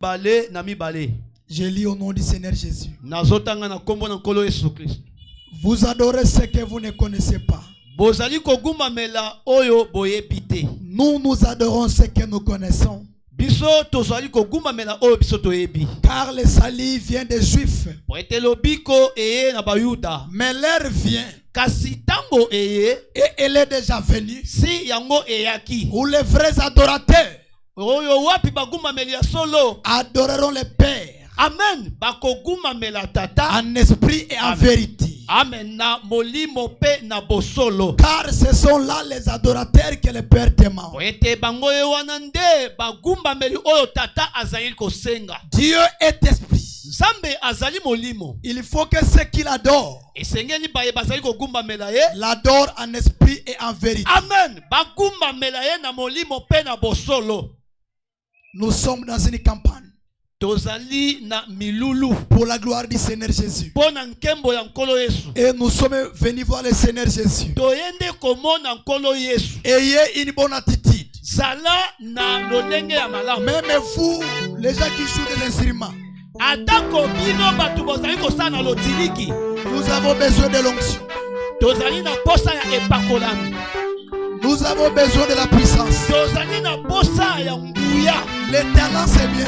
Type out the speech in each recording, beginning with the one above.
balé na mi balé. Je lis au nom du Seigneur Jésus. Nazotanga na kombo na nkolo Yesu Christ. Vous adorez ce que vous ne connaissez pas. Bozali koguma mela oyo boyebite. Nous nous adorons ce que nous connaissons. Biso tozali koguma mela oyo biso toyebi. Car le salut vient des Juifs. Poete lobiko eye na bayuda. Mais l'heure vient. Kasi tango eye. Et elle est déjà venue. Si yango eyaki. Où les vrais adorateurs. Oyo wapi baguma melia solo. Adoreront le Père. Amen. Bakoguma mela tata. En esprit et en vérité. Amen. Na molimo pe na bosolo. Car ce sont là les adorateurs que le Père demande. Poete bango ye wanande bagumba meli oyo tata azali kosenga. Dieu est esprit. Zambe azali molimo. Il faut que ceux qui l'adorent Esengeli baye bazali kogumba mela ye. l'adorent en esprit et en vérité. Amen. Bagumba mela ye na molimo pe na bosolo. Nous sommes dans une campagne. Tozali na milulu. Pour la gloire du Seigneur Jésus. Pona nkembo ya nkolo Yesu. Et nous sommes venus voir le Seigneur Jésus. Toyende komona nkolo Yesu. Ayez une bonne attitude. Zala na lolenge ya malamu. Même vous, les gens qui jouent des instruments. Atako bino batu bozali kosala na lotiliki. Nous avons besoin de l'onction. Tozali na posa ya epakolami. Nous avons besoin de la puissance. Tozali na posa ya nguya. Le talent c'est bien.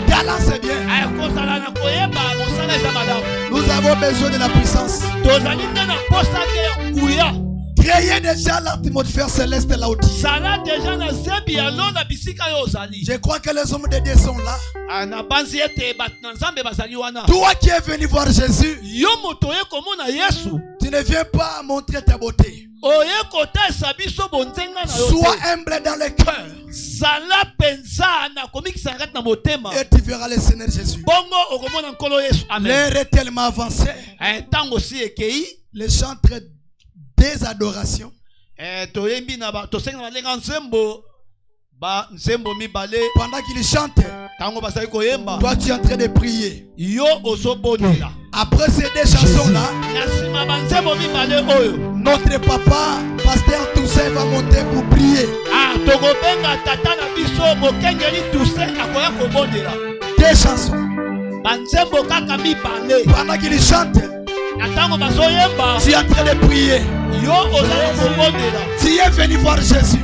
Talent c'est bien. Nous avons besoin de la puissance. Créez déjà l'atmosphère céleste là où je crois que les hommes de Dieu sont là. Toi qui es venu voir Jésus, tu ne viens pas montrer ta beauté. Sois humble dans le cœur. Et tu verras le Seigneur Jésus. L'heure est tellement avancée. Les chants des adorations. Pendant qu'il chante, toi tu es en train de prier. Après ces deux chansons-là, notre papa, pasteur Toussaint, va monter pour prier. Deux chansons. Pendant qu'il chante, tu es en train de prier. Tu es venu voir Jésus.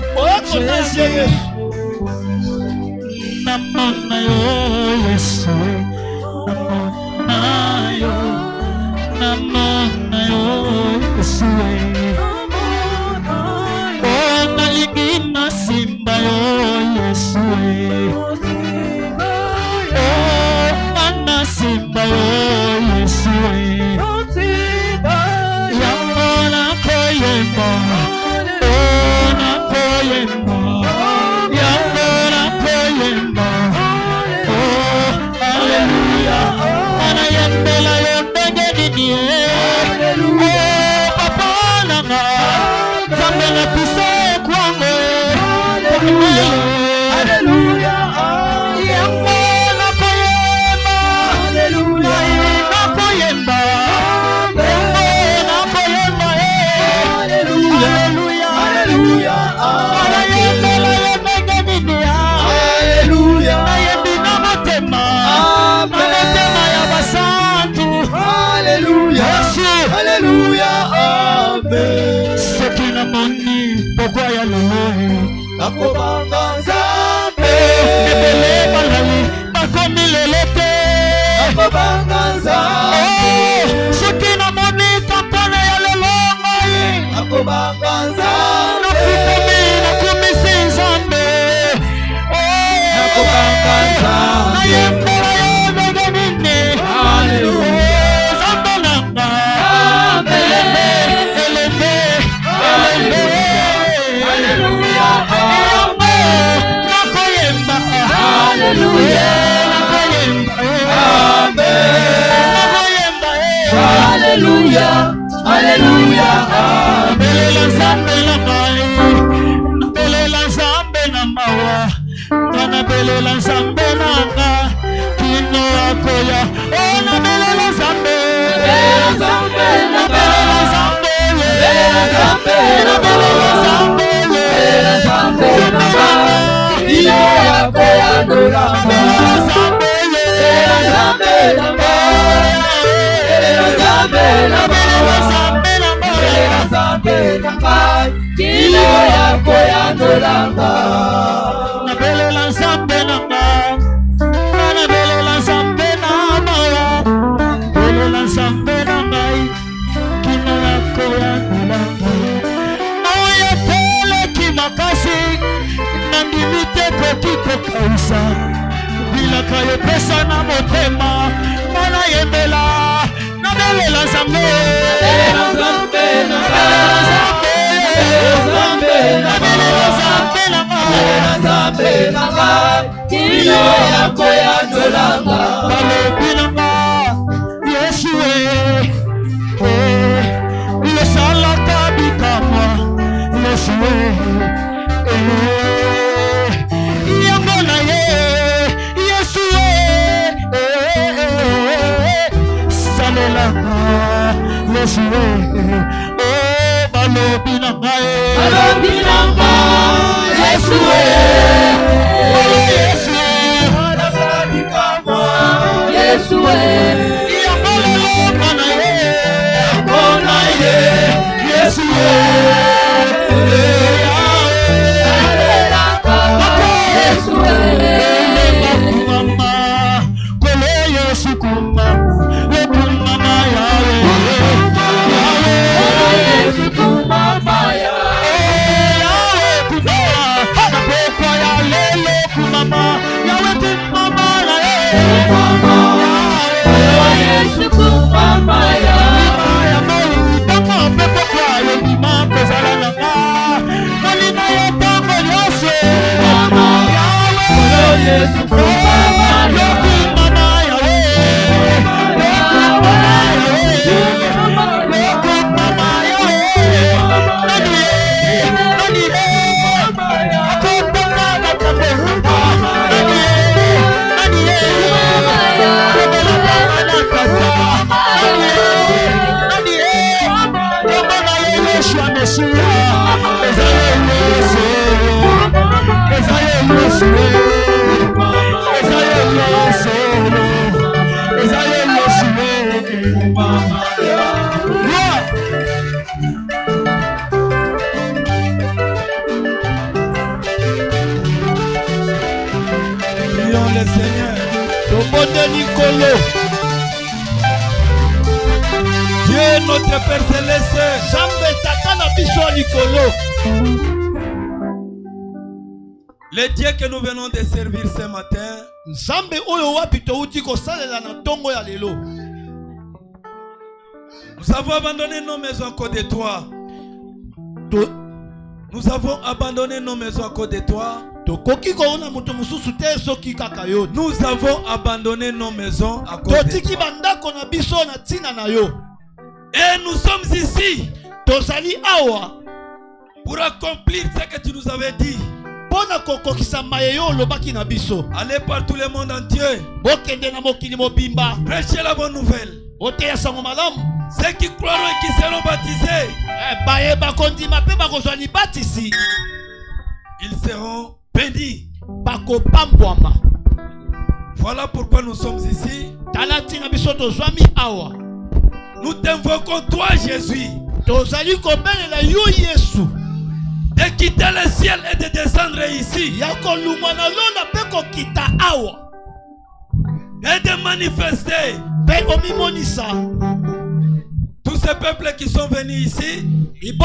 Dieu notre Père Céleste, Jambe Tata na biso likolo. Le Dieu que nous venons de servir ce matin, Nzambe oyo wapi touti kosalela na tongo ya lelo. Nous avons abandonné nos maisons à cause de toi. Nous avons abandonné nos maisons à cause de toi. Nous avons abandonné nos maisons à cause de toi. Et nous sommes ici pour accomplir ce que tu nous avais dit. Allez par tout le monde entier. Prêchez la bonne nouvelle. Ceux qui croiront et qui seront baptisés, ils seront bénis. Voilà pourquoi nous sommes ici. Nous t'invoquons toi, Jésus, de quitter le ciel et de descendre ici et de manifester tous ces peuples qui sont venus ici. Ils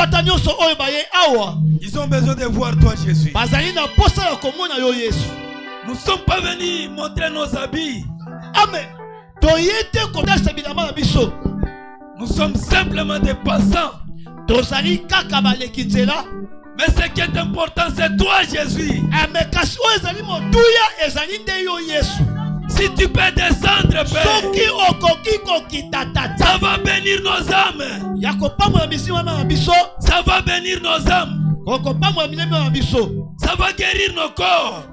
ont besoin de voir toi, Jésus. Nous ne sommes pas venus montrer nos habits. Amen. Nous sommes simplement des passants. Mais ce qui est important, c'est toi, Jésus. Si tu peux descendre, Père, ça va bénir nos âmes. Ça va bénir nos âmes. Ça va guérir nos corps.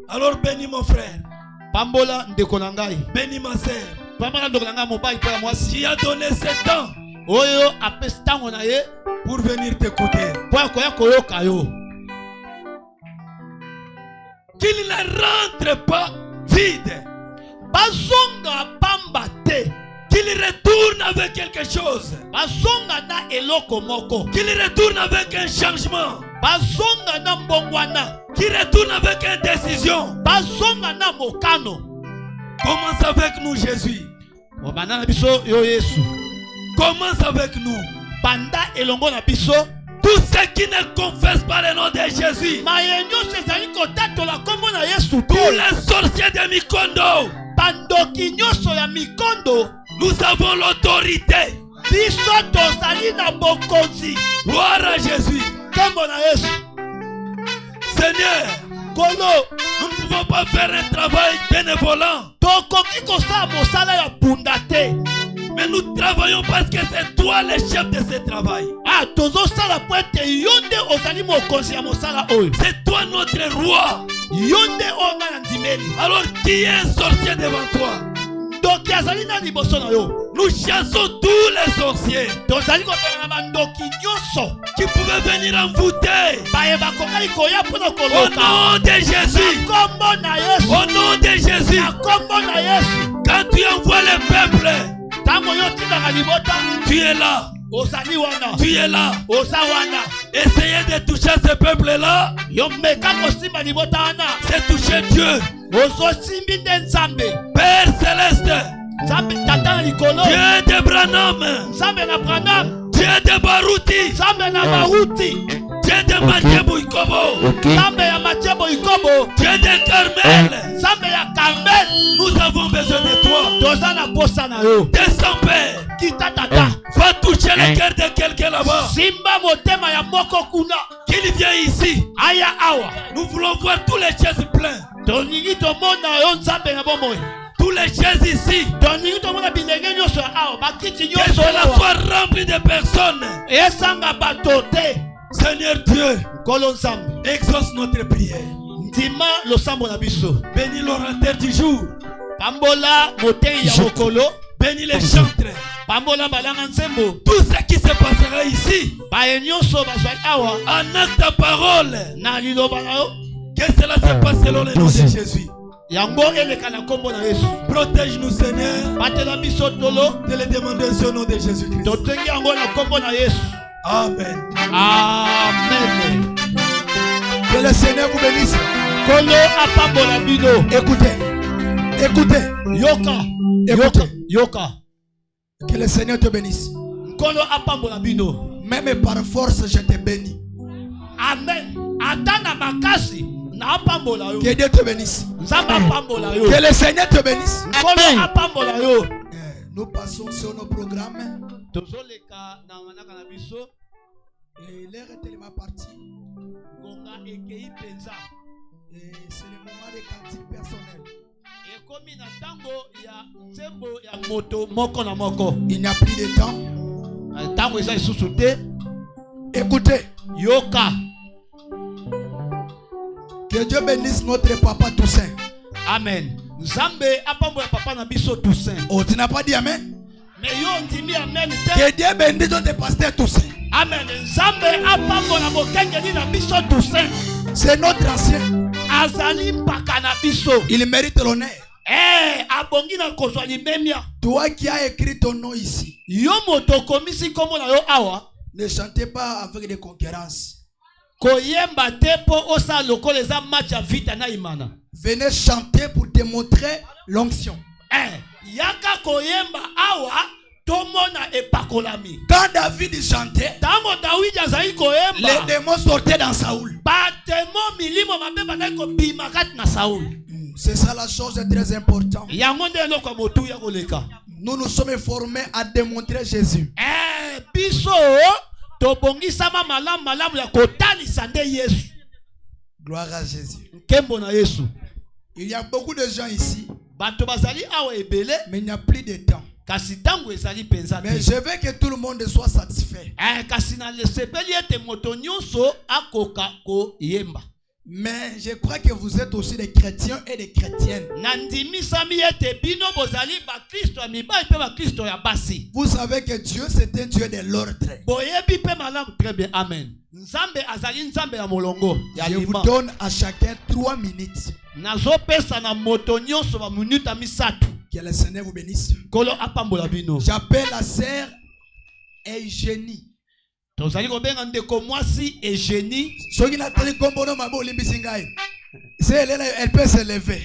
Alors bénis mon frère. Bénis ma sœur. Qui a donné ce temps pour venir t'écouter. qu'il ne rentre pas vide. Bazonga pamba te. Qu'il retourne avec quelque chose. Bazonga na eloko moko. Qu'il retourne avec un changement. Bazonga na mbongwana. Qu'il retourne avec une décision. Bazonga na mokano. Commence avec nous, Jésus. Obana biso yo Yesu. Commence avec nous. Banda elongo na biso. Tous ceux qui ne confessent pas le nom de Jésus. Tous les sorciers de Mikondo. Nous avons l'autorité. Gloire à Jésus. Seigneur, nous ne pouvons pas faire un travail bénévolent. Mais nous travaillons parce que c'est toi le chef de ce travail. C'est toi notre roi. Alors qui est un sorcier devant toi? Nous chassons tous les sorciers qui pouvaient venir envoûter. Au nom de Jésus. Au nom de Jésus. Quand tu envoies le peuple, tu es là. Tu es là. Essayez de toucher ce peuple-là. C'est toucher Dieu. Père céleste. Dieu de Branham. Dieu de Baruti. Dieu de Mathieu Ikobo. Dieu de Carmel. Nous avons besoin de toi. Descends, Père. Va toucher le cœur de quelqu'un là-bas. Qu'il vienne ici. Nous voulons voir tous les chaises pleines. Tous les chaises ici. Que cela soit rempli de personnes. Seigneur Dieu, exauce notre prière. Bénis l'orateur du jour. Bénis les chantres. Tout ce qui se passera ici, en acte ta parole, que cela se passe selon le nom de Jésus. Protège-nous, Seigneur. De les demander sur le nom de Jésus-Christ. Amen. Amen. Que le Seigneur vous bénisse. Écoutez. Yoka. Que le Seigneur te bénisse. Même par force, je te bénis. Amen. Que Dieu te bénisse. Que le Seigneur te bénisse. Nous passons sur nos programmes. Et l'heure est tellement partie. Et c'est le moment des cantiques personnels. Il n'y a plus de temps. Écoutez. Yoka. Que Dieu bénisse notre papa Toussaint. Amen. Oh, tu n'as pas dit amen? Mais yo ndimi amen. Que Dieu bénisse notre pasteur Toussaint. Amen. C'est notre ancien. Il mérite l'honneur. Toi qui as écrit ton nom ici, ne chantez pas avec des concurrences. Venez chanter pour démontrer l'onction. Quand David chantait, les démons sortaient dans Saoul. C'est ça la chose très importante. Nous nous sommes formés à démontrer Jésus. Gloire à Jésus. Il y a beaucoup de gens ici, mais il n'y a plus de temps. Mais je veux que tout le monde soit Mais je crois que vous êtes aussi des chrétiens et des chrétiennes. Vous savez que Dieu c'est un Dieu de l'ordre. Très bien, amen. Je vous donne à chacun 3 minutes. Que le Seigneur vous bénisse. J'appelle la sœur Eugénie. Elle peut se lever.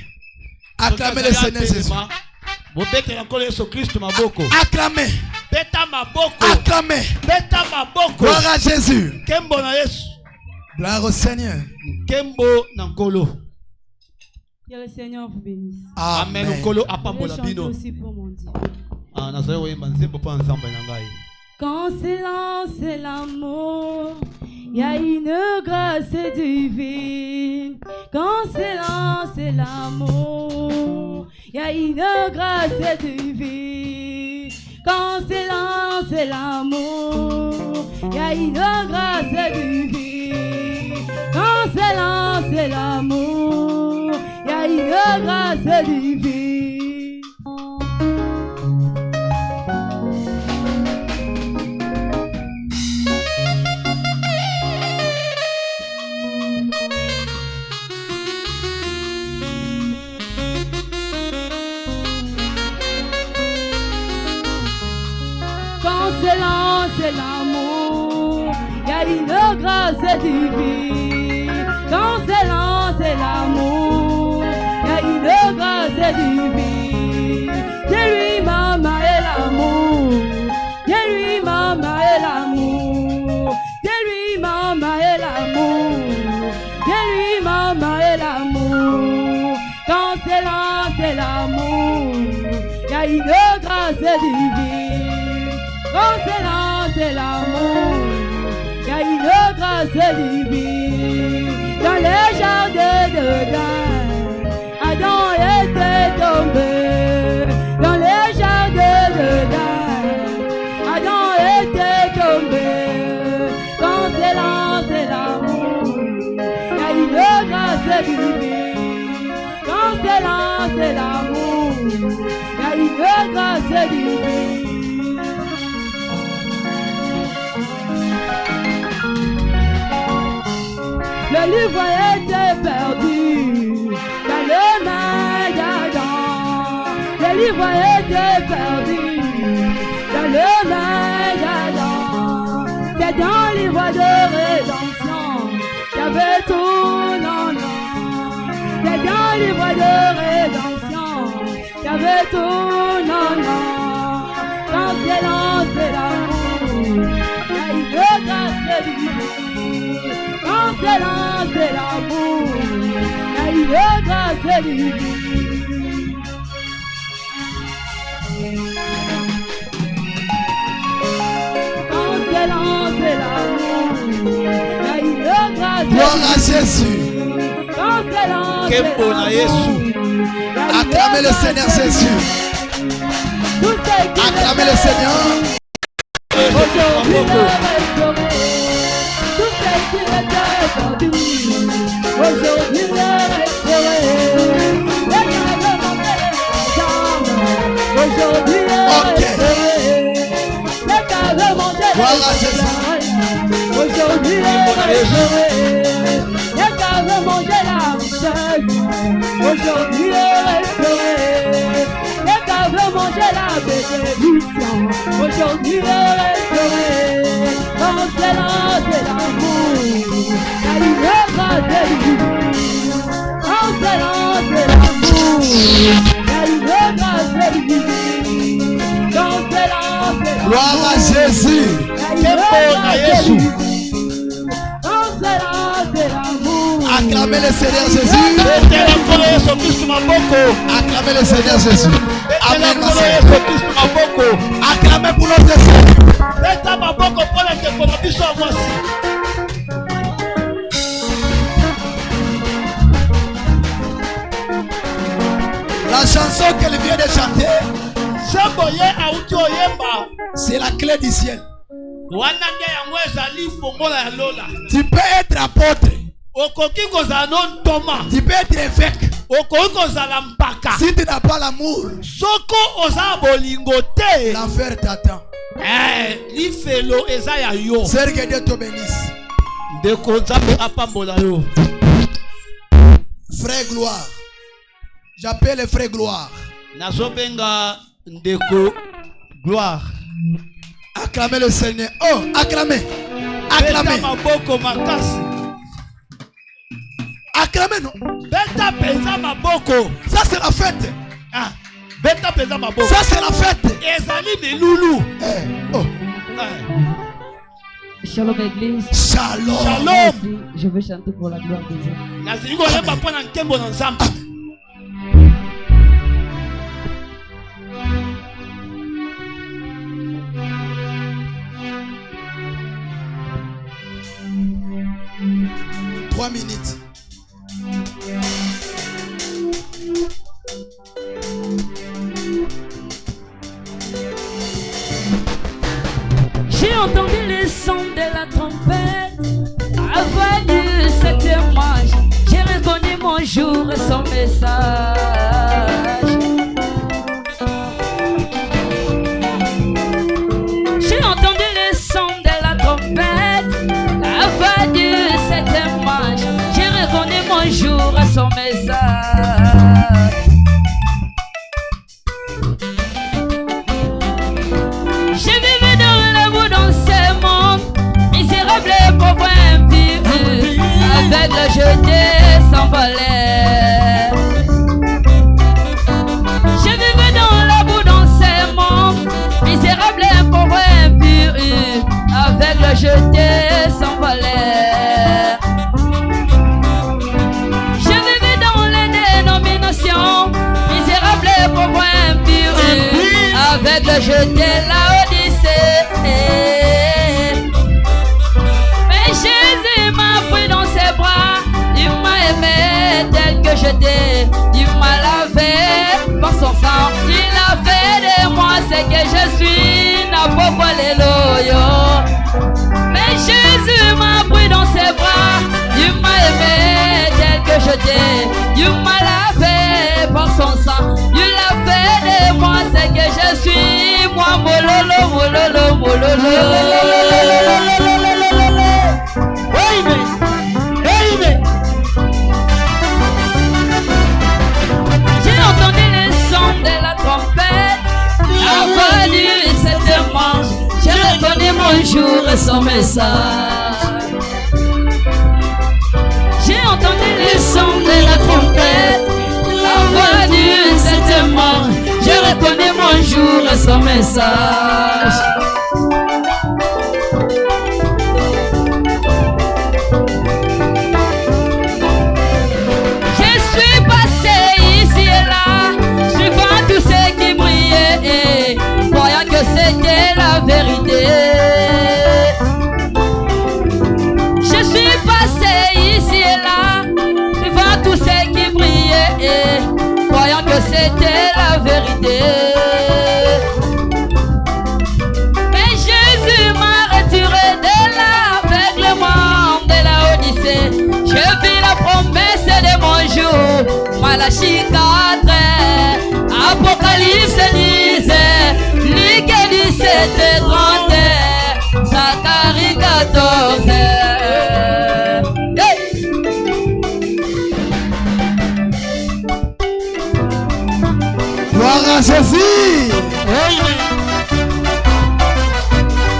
Acclamez le Seigneur Jésus. Acclamez. Acclamez. Gloire à Jésus. Gloire au Seigneur. Que le Seigneur vous bénisse. Amen. Je vais chanter aussi pour mon Dieu. Quand s'élance l'amour, il y a une grâce divine. Quand s'élance l'amour, il y a une grâce divine. Quand s'élance l'amour, il y a une grâce divine. Quand s'élance l'amour, il y a une grâce divine. Quand s'élance l'amour, il y a une grâce divine. Quand s'élance l'amour, il y a une grâce divine. De lui, maman, et l'amour. De lui, maman, et l'amour. De lui, maman, et l'amour. De lui, maman, et l'amour. Quand s'élance l'amour, il y a une grâce divine. Quand s'élance l'amour, il y a une grâce divine. Dans les jardins d'Éden, Adam était tombé. Dans les jardins d'Éden, Adam était tombé. Quand s'élance l'amour, il y a une grâce divine. Quand s'élance l'amour, il y a une grâce divine. Le livre était perdu dans le main d'Adam. Le livre était perdu dans le main d'Adam. C'est dans le livre de rédemption qu'il y avait tout, non, non. C'est dans le livre de rédemption qu'il y avait tout, non, non. Quand s'élance l'amour, il y a une grâce divine. Quand s'élance l'amour, il y a une grâce divine. Quand s'élance l'amour, il y a une grâce divine. Gloire à Jésus. Quand s'élance l'amour, acclamez le Seigneur Jésus. Acclamez le Seigneur. Aujourd'hui, le restauré. Tout ce qui était perdu, aujourd'hui le restauré. Les gars veulent monter les jambes, aujourd'hui le restauré. Les gars veulent manger les jambes, aujourd'hui le restauré. Les gars veulent manger la richesse, aujourd'hui le restauré. Les gars veulent manger la bénédiction, aujourd'hui le restauré. Quand s'élance l'amour, il y a une grâce divine. Quand s'élance l'amour, il y a une grâce divine. Quand s'élance l'amour, gloire à Jésus. il y a une grâce divine. Quand s'élance l'amour, acclamez le Seigneur Jésus. Acclamez le Seigneur Jésus. Amen. Acclamez pour notre Seigneur. La chanson qu'elle vient de chanter, c'est la clé du ciel. Tu peux être apôtre Tu peux être évêque. Si tu n'as pas l'amour, l'enfer t'attend. Sœur, que Dieu te bénisse. Frère Gloire. J'appelle le frère Gloire. Gloire. Acclamez le Seigneur. Oh, acclamez. Acclamez. Acclamez, non? Ça, c'est la fête. Ah. Ça, c'est la fête. Oh. Shalom Église. Shalom. Shalom. Je veux chanter pour la gloire de Dieu. Amen. 3 minutes. J'ai entendu le son de la trompette. Avalu ce témoignage. J'ai reconnu mon jour et son message. J'ai entendu le son de la trompette. Avalu ce témoignage. J'ai reconnu mon jour et son message. J'ai vécu dans le bout dans ce monde, misérable et pauvre impur, avec le jeté sans valeur. J'ai vécu dans le bout dans ce monde, misérable et pauvre impur, avec le jeté sans valeur. J'ai vécu dans les dénominations, misérable et pauvre impur, avec le jeté l'Odyssée. Mais Jésus m'a pris dans ses bras, il m'a aimé tel que j'étais, il m'a lavé par son sang, il a fait de moi ce que je suis, n'a pas volé l'oyo. Mais Jésus m'a pris dans ses bras, il m'a aimé tel que j'étais, il m'a lavé par son sang, il a fait de moi ce que je suis, moi mololo, mololo, mololo. Amen. Amen. J'ai entendu le son de la trompette, avalu cette manche, j'ai reconnu mon jour et son message. J'ai entendu le son de la trompette, avalu cette manche, j'ai reconnu mon jour et son message. Je suis passé ici et là, suivant tous ceux qui brillaient, croyant que c'était la vérité. Je suis passé ici et là, suivant tous ceux qui brillaient, croyant que c'était la vérité. Mais Jésus m'a retiré de l'aveuglement de la Odyssée. Je vis la promesse de mon jour, Malachie 4, Apocalypse 10, Luc 17 et 30, Zacharie 14. Hey! Gloire à Jésus.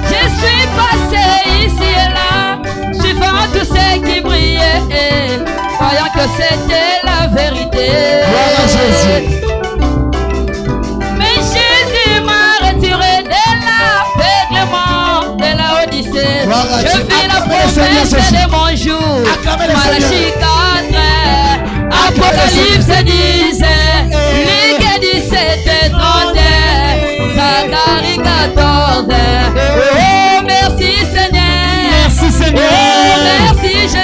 Je suis passé ici et là, suivant tous ceux qui brillaient, croyant que c'était la vérité. Gloire à Jésus. Mais Jésus m'a retiré de l'aveuglement de la Odyssée. Gloire à Je Dieu. vis la Acclamez le Seigneur promesse Jésus. de mon jour, Acclamez le Malachie 4, Apocalypse 10, Luc 17 et 30, Zacharie 14. Oh merci Seigneur, Merci Seigneur. oh merci Jésus,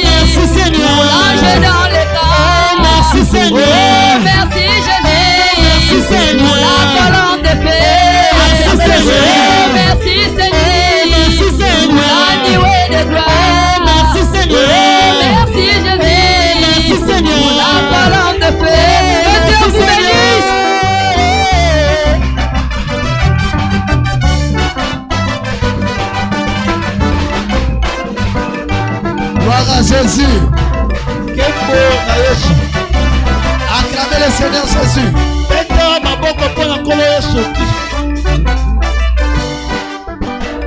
Merci Seigneur. pour l'ange dans le camp. Merci Seigneur. Oh merci Jésus, Merci Seigneur. pour la colonne de feu. Merci Seigneur. Oh merci Seigneur, Merci Seigneur. pour la nuée de gloire. Merci Seigneur. Oh merci Jésus. Acclamez le Seigneur Jésus.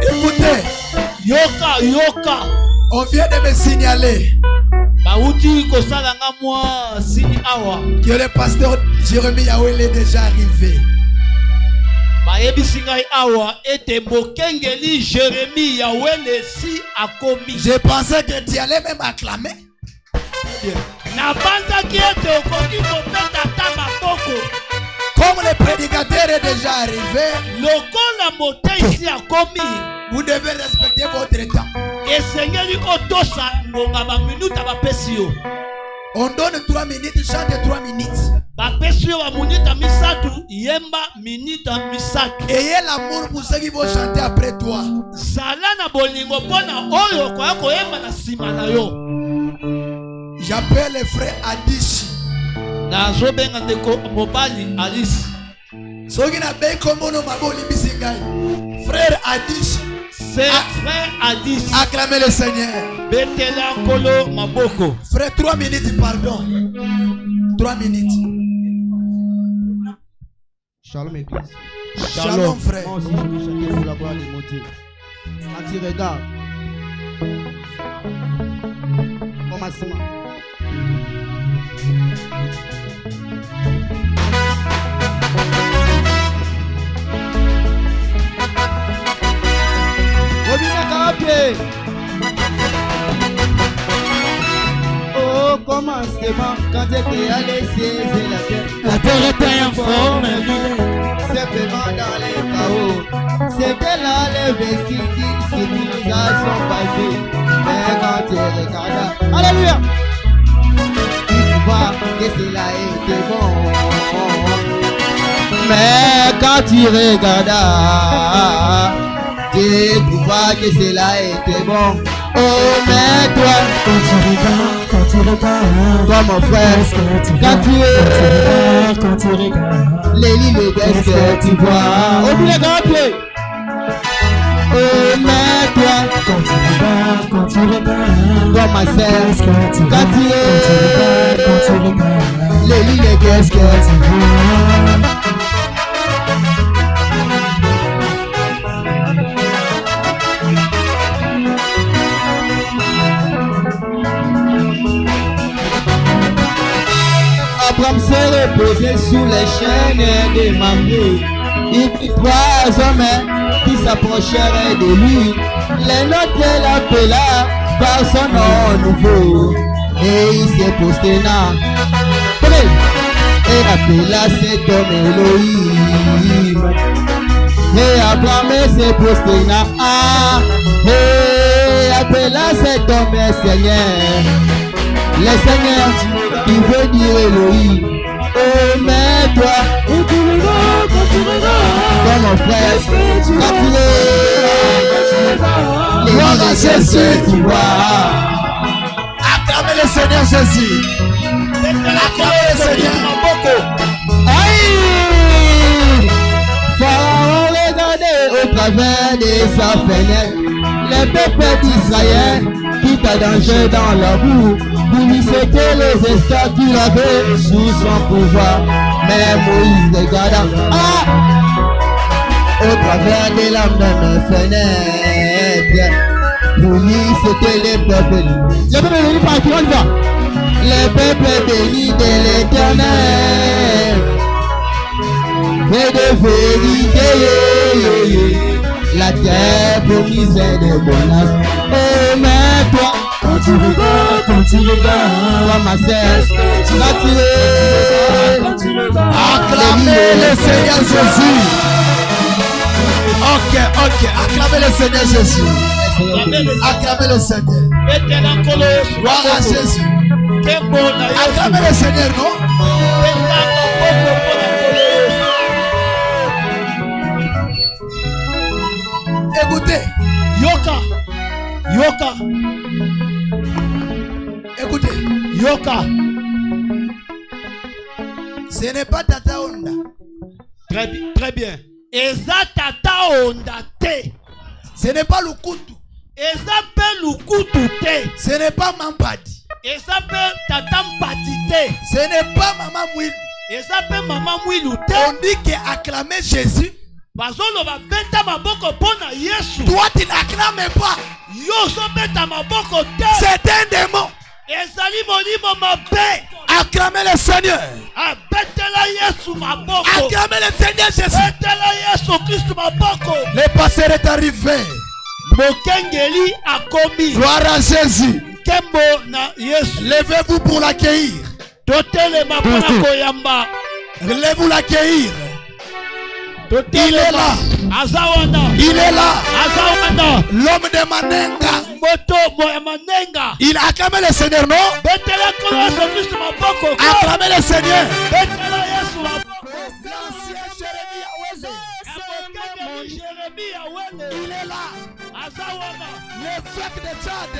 Écoutez, on vient de me signaler que le pasteur Jérémie Yahweh est déjà arrivé. Je pensais que tu allais même acclamer. Comme le prédicateur est déjà arrivé, vous devez respecter votre temps. On donne 3 minutes, chante 3 minutes. Ayez l'amour pour ceux qui vont chanter après toi. J'appelle le frère Adishi. Frère Adishi. Acclamez le Seigneur. Frère, 3 minutes, pardon. 3 minutes. Shalom église. Shalom frère. Moi aussi je peux chanter pour la gloire de mon Dieu. Quand tu regardes, commencement. Au commencement, quand j'étais allé saisir la terre était informe. Simplement dans les chaos. C'était là les vestiges d'une civilisation passée. Mais quand tu regardes, alléluia, tu vois que cela était bon. Mais quand tu regardes, tu vois que cela était bon. Oh, mais toi, quand tu regardes, toi mon frère, quand tu regardes, les lignes qu'est-ce que tu vois? Oublie les grands pieds. Oh, mais toi, quand tu regardes, toi ma sœur, quand tu regardes, les lignes qu'est-ce que tu vois? Abraham s'est reposé sous les chaînes des Mamré. Il vit 3 hommes qui s'approchèrent de lui. Les nôtres l'appela par son nom nouveau. Et il s'est prosterné. Et appela cet homme Elohim. Et Abraham s'est prosterné. Et appela cet homme Seigneur. Le Seigneur, qui veut dire Elohim. Oh, mais toi, quand tu regardes, mon frère, quand tu regardes, les Jésus, tu vois. Acclamez le Seigneur Jésus. Acclamez le Seigneur. Aïe! Pharaon regardait au travers de sa fenêtre les peuples d'Israël qui étaient danger dans leur boue. Pour lui c'était les esclaves qu'il avait sous son pouvoir. Mais Moïse regarda au travers de la même fenêtre. Pour lui c'était les peuples. Les peuples bénis par qui on va? Les peuples bénis de l'Éternel. Et de vérité, la terre promise est de bonheur. Oh, mais toi, quand tu regardes, toi ma sœur, quand tu regardes, Acclamez le Seigneur Jésus. Ok, acclamez le Seigneur Jésus. Acclamez le Seigneur. Gloire à Jésus. Acclamez le Seigneur, non? Écoutez. Écoutez. Ce n'est pas Tata Onda. Très bien. Eza Tata Onda te. Ce n'est pas Lukutu. Ce n'est pas Mampadi. Ce n'est pas Maman Mouilou. On dit qu'acclamer Jésus. Toi tu n'acclames pas. C'est un démon. Acclamez le Seigneur. Acclamez le Seigneur Jésus. Le pasteur est arrivé. Gloire à Jésus. Levez-vous pour l'accueillir. Levez-vous l'accueillir. Il est là. Il est là. L'homme de Manenga. Il a acclamé le Seigneur, non? Acclamez le Seigneur. Il est là. L'évêque de Tchad.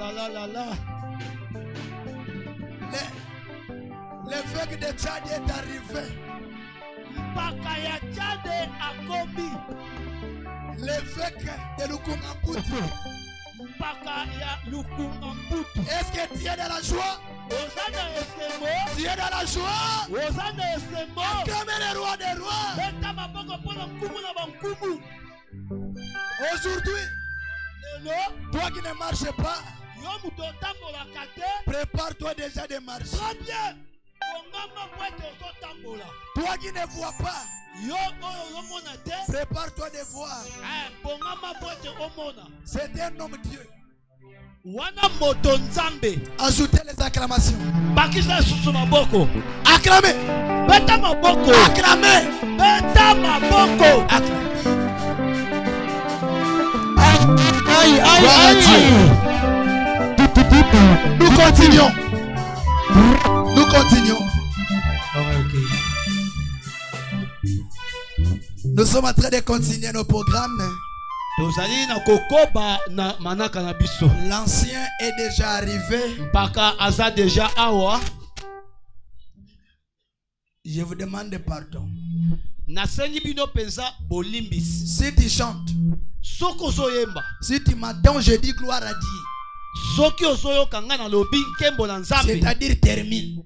Il est là. L'évêque de Tchad est arrivé. L'évêque de Lukungambutu. Est-ce que tu es dans la joie? Tu es dans la joie? Acclamez le roi des rois. Aujourd'hui, toi qui ne marches pas, prépare-toi déjà de marcher. Toi qui ne vois pas, prépare-toi de voir. C'est un homme Dieu. Ajoutez les acclamations. Acclamez. Acclamez. Aïe, aïe, aïe. Nous continuons. Nous continuons. Nous sommes en train de continuer nos programmes. L'ancien est déjà arrivé. Je vous demande pardon. Si tu chantes, si tu m'attends, je dis gloire à Dieu. C'est-à-dire termine.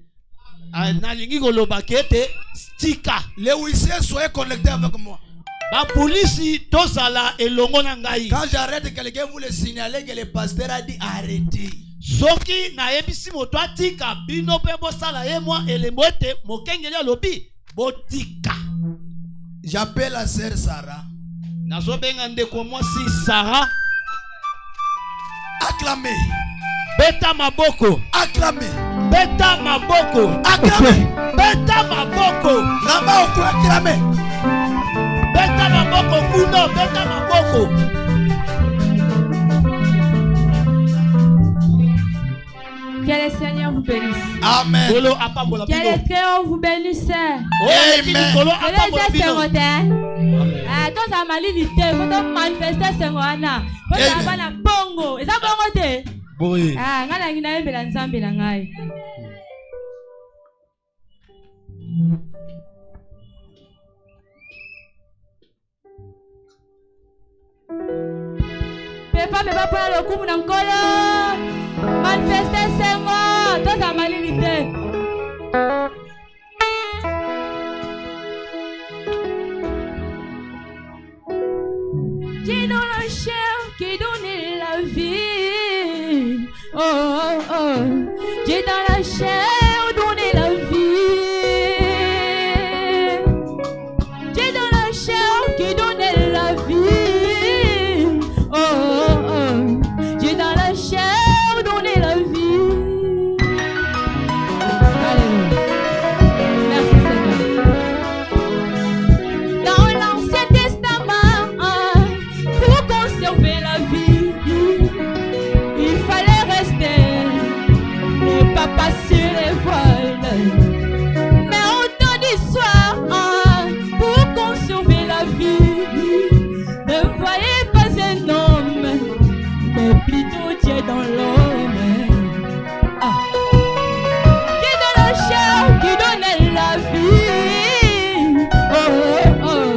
Les huissiers, soyez connectés avec moi. Quand j'arrête, quelqu'un vous le signaler que le pasteur a dit arrêtez. J'appelle la sœur Sarah. Acclamez. Beta maboko. Acclamez. Beta maboko. Acclamez. Beta maboko. Là-bas, on peut acclamer. Beta maboko kuno. Beta maboko. Que le Seigneur vous bénisse. Amen. Que le Créateur vous bénisse. Amen. Dans la malinité, vous devez manifester ce mois-là. Vous devez avoir la bongo. Et ça, bongo te. Oui. Ah, ngala ngina yembela nzambe na ngai. Pepa pour le coup na nkolo. Manifester ce mois dans la malinité. J'ai dans le chien qui donne la vie. Oh, oh, oh. J'ai dans la chair donné la vie. J'ai dans la chair qui donne la vie. Oh, oh, oh. J'ai dans la chair donné la vie. Alléluia. Merci Seigneur. Dans l'Ancien Testament, pour conserver la vie, il fallait rester et pas passer les voiles. Mais au temps du soir, pour conserver la vie, ne voyez pas un homme, mais plutôt Dieu dans l'homme. Dieu dans la chair qui donnait la vie. Oh, oh, oh.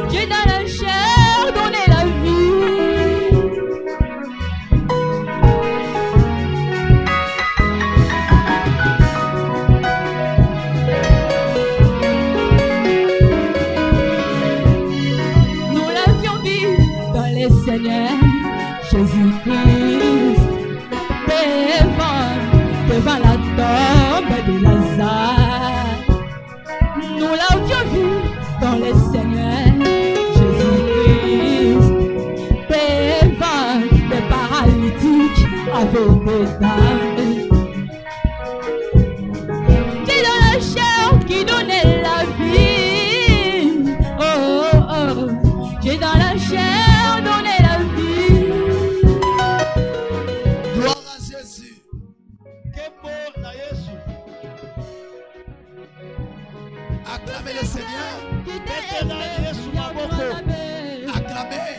Dieu dans la chair donnait la vie. Nous l'avions vu dans le Seigneur Jésus-Christ, devant la tombe de Lazare. Nous l'avions vu dans le Seigneur Jésus-Christ, devant les paralytiques avec des dames. Dieu dans la chair qui donnait la vie. Oh, oh, oh. Dieu dans la chair donnait la vie. Gloire à Jésus. Acclamez le Seigneur. Acclamez.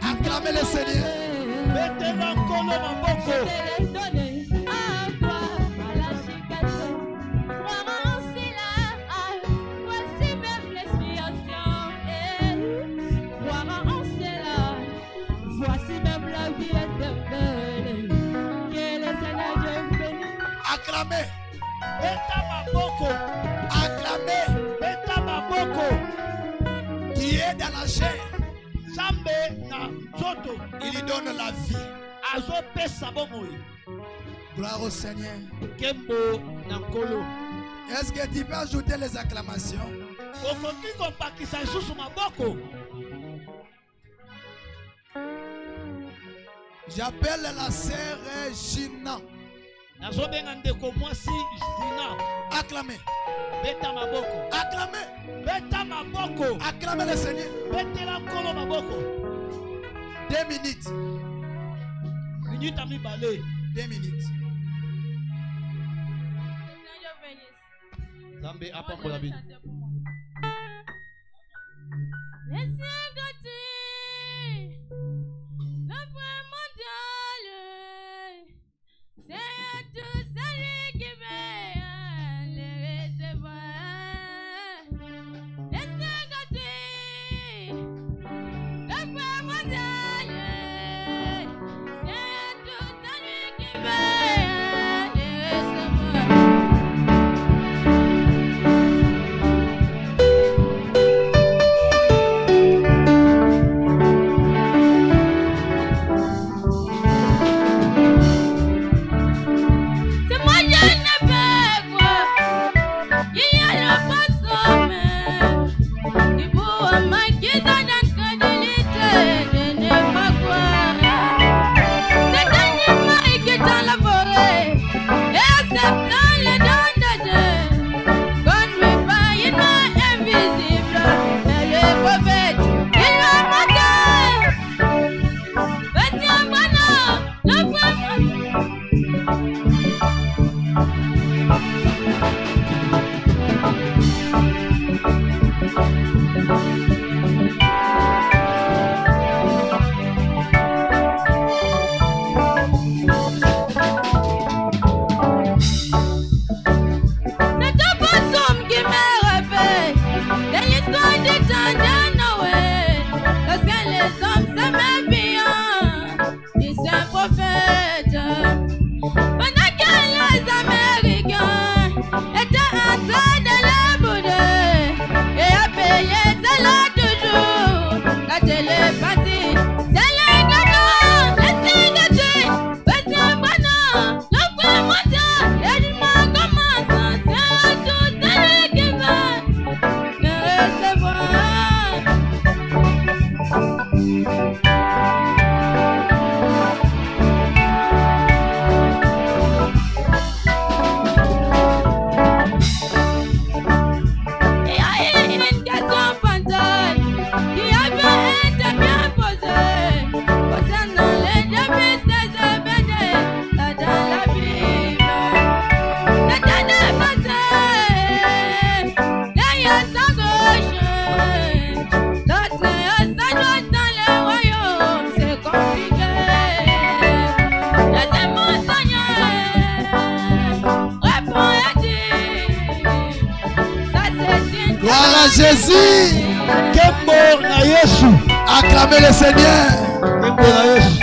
Acclamez le Seigneur. Voici même la vie éternelle. Que le Seigneur Dieu vous bénisse. Acclamez. Beta maboko. Acclamez. Beta maboko. Qui est dans la chair. Zambe na zoto. Il lui donne la vie. Azo pesa bomoi. Gloire au Seigneur. Kembo na nkolo. Est-ce que tu peux ajouter les acclamations? Okoki kompakisa isusu maboko. J'appelle la sœur Gina. Nazobenga ndeko mwasi Gina. Acclamez. Beta maboko. Acclamez. Beta maboko. Acclamez le Seigneur. Betela nkolo maboko. 2 minutes. Minute ami balé. 2 minutes. Zambé a pas pour la vie. Jésus. Kembo na Yesu. Acclamez le Seigneur. Kembo na Yesu.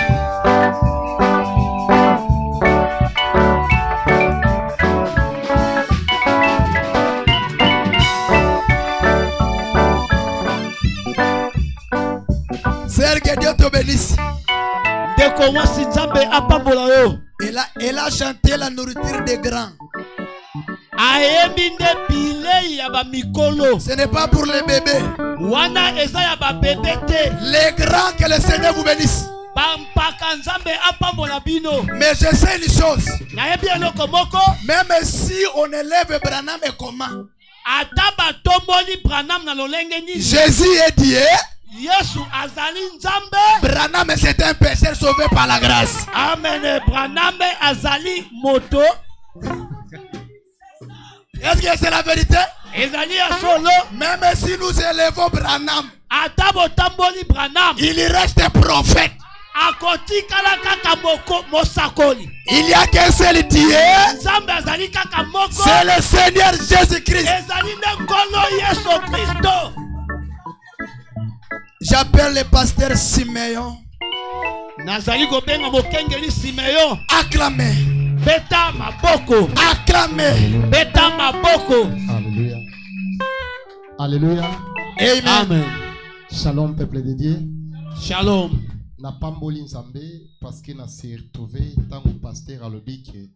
Seigneur, que Dieu te bénisse. Elle a chanté la nourriture des grands. Ce n'est pas pour les bébés. Les grands, que le Seigneur vous bénisse. Mais je sais une chose. Même si on élève Branham et comment, Jésus est Dieu. Branham c'est un pécheur sauvé par la grâce. Amen. Branham azali moto. Est-ce que c'est la vérité? Même si nous élevons Branham, il reste prophète. Il n'y a qu'un seul Dieu. C'est le Seigneur Jésus-Christ. J'appelle le pasteur Siméon. Acclamez. Beta maboko. Acclamez. Beta maboko. Alléluia. Alléluia. Amen. Amen. Shalom, peuple de Dieu. Shalom. Na pamboli nzambe parce que na s'est retrouvé tant que pasteur a le dit que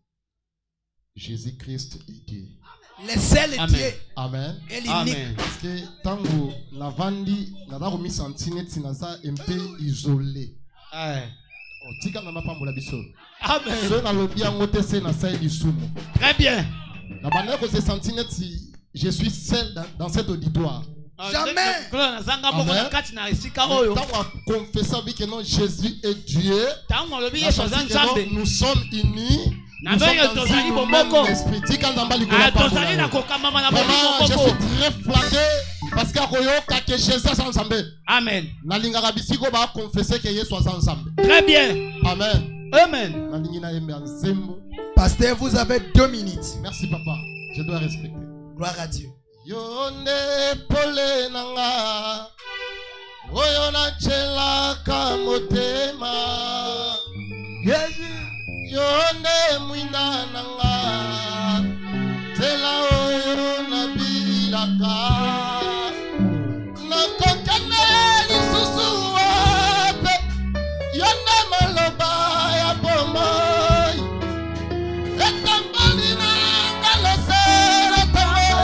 Jésus-Christ est Dieu. Le seul Dieu. Amen. Et l'unique. Parce que tant que na vandi na da remis sentine tinaza un peu isolé. Oh, tika na pambola biso. Amen. So na lobi en ngote se na sai lisumo. Très bien. Na bande ko se sentine si je suis seul dans cet auditoire. Jamais. Quand on a confessé que non, Jésus est Dieu, nous sommes unis. Nous sommes dans une même esprit. Je suis très flatté parce que Jésus est ensemble. Amen. Très bien. Amen. Amen. Pasteur, vous avez 2 minutes. Merci papa. Je dois respecter. Gloire à Dieu. Yonde pole nanga oyo na chela kamotema yonde mwina nanga tela oyo na bilaka na kokane lisusu wape yonde maloba ya bomoi etambali nanga losera tamoyo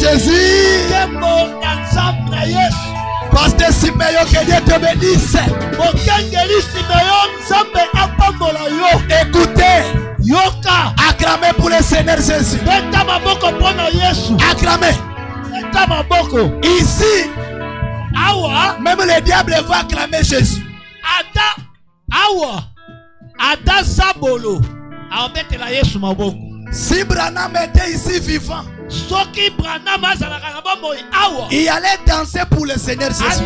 Jésus. Pasteur Simeon, que Dieu te bénisse. Écoutez, Yoka, acclamez pour le Seigneur Jésus. Acclamez. Ici, même le diable va acclamer Jésus. Si Branham était ici vivant, il allait danser pour le Seigneur Jésus.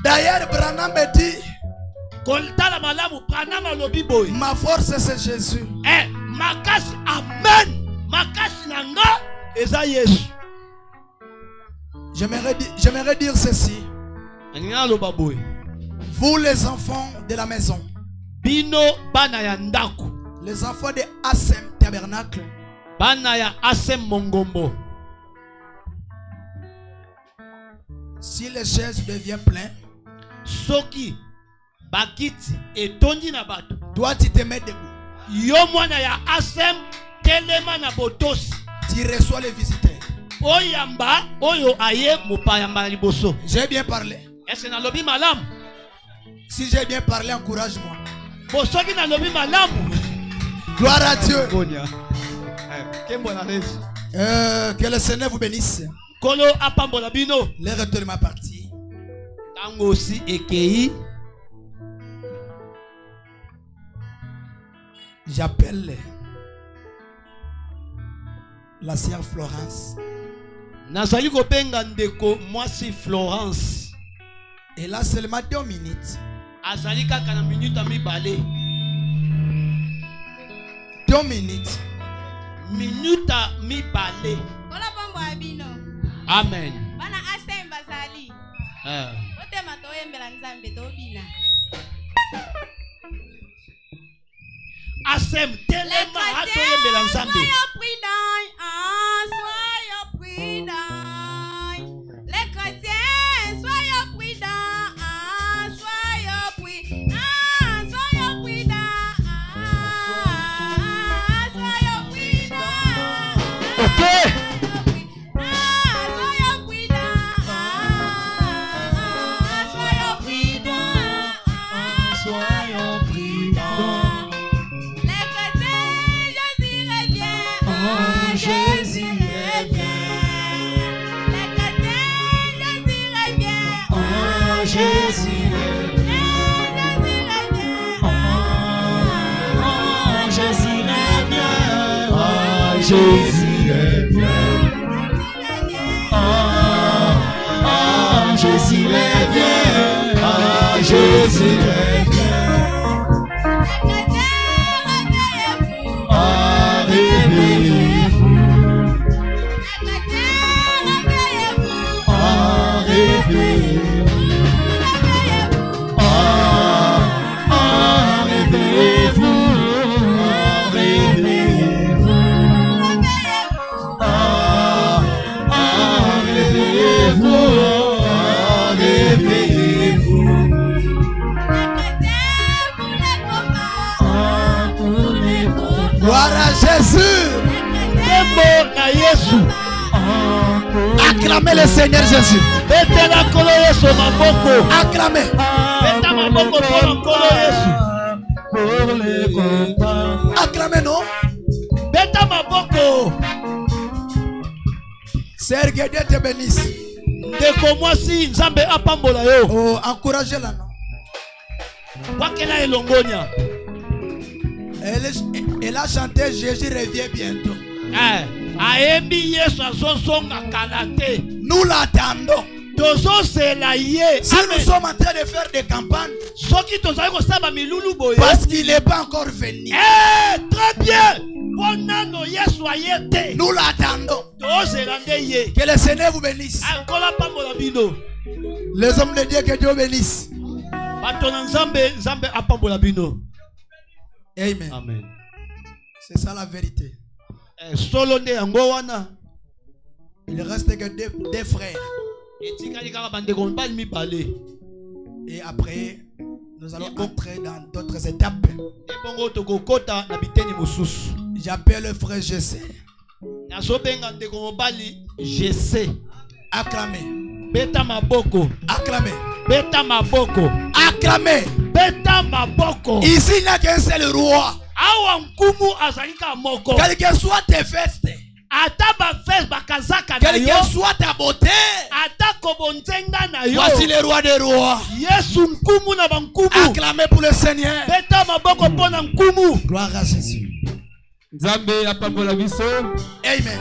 D'ailleurs, Branham me dit, ma force c'est Jésus. Amen. J'aimerais dire ceci. Vous les enfants de la maison, les enfants de Assem Tabernacle, si les chaises deviennent pleines, toi tu te mets debout. Tu reçois les visiteurs. J'ai bien parlé. Si j'ai bien parlé, encourage-moi. Gloire à Dieu. Que le Seigneur vous bénisse. Les retours de ma partie. J'appelle la sœur Florence. Florence. Elle a seulement 2 minutes. 2 minutes. Amen. Asem telema atoyembela nzambe. Les chrétiens, soyez prudents, soyez prudents, soyez prudents, soyez prudents. Jésus revient. Jésus revient. Jésus revient. Jésus revient. Gloire à Jésus. Acclamez le Seigneur Jésus. Acclamez. Acclamez, non? Seigneur, que Dieu te bénisse. Oh, encouragez-la, non? Elle a chanté Jésus revient bientôt. Nous l'attendons. Si nous sommes en train de faire des campagnes, parce qu'il n'est pas encore venu. Très bien. Nous l'attendons. Que le Seigneur vous bénisse. Les hommes de Dieu, que Dieu bénisse. Amen. Amen. C'est ça la vérité. Il reste que deux frères. Et après, nous allons entrer dans d'autres étapes. J'appelle le frère Jessé. Acclamez. Beta maboko. Acclamez. Beta maboko. Acclamez. Beta maboko. Ici, il n'y a qu'un seul roi. Awa nkumu azalika moko. Quelle que soit tes vestes. Ata ba veste bakazaka na Quelle yo. que soit ta beauté. Ata kobonzenga na yo. Voici le roi des rois. Yesu nkumu na bankumu. Acclamez pour le Seigneur. Beta maboko pona nkumu. Gloire à Jésus. Nzambe apambola biso. Amen.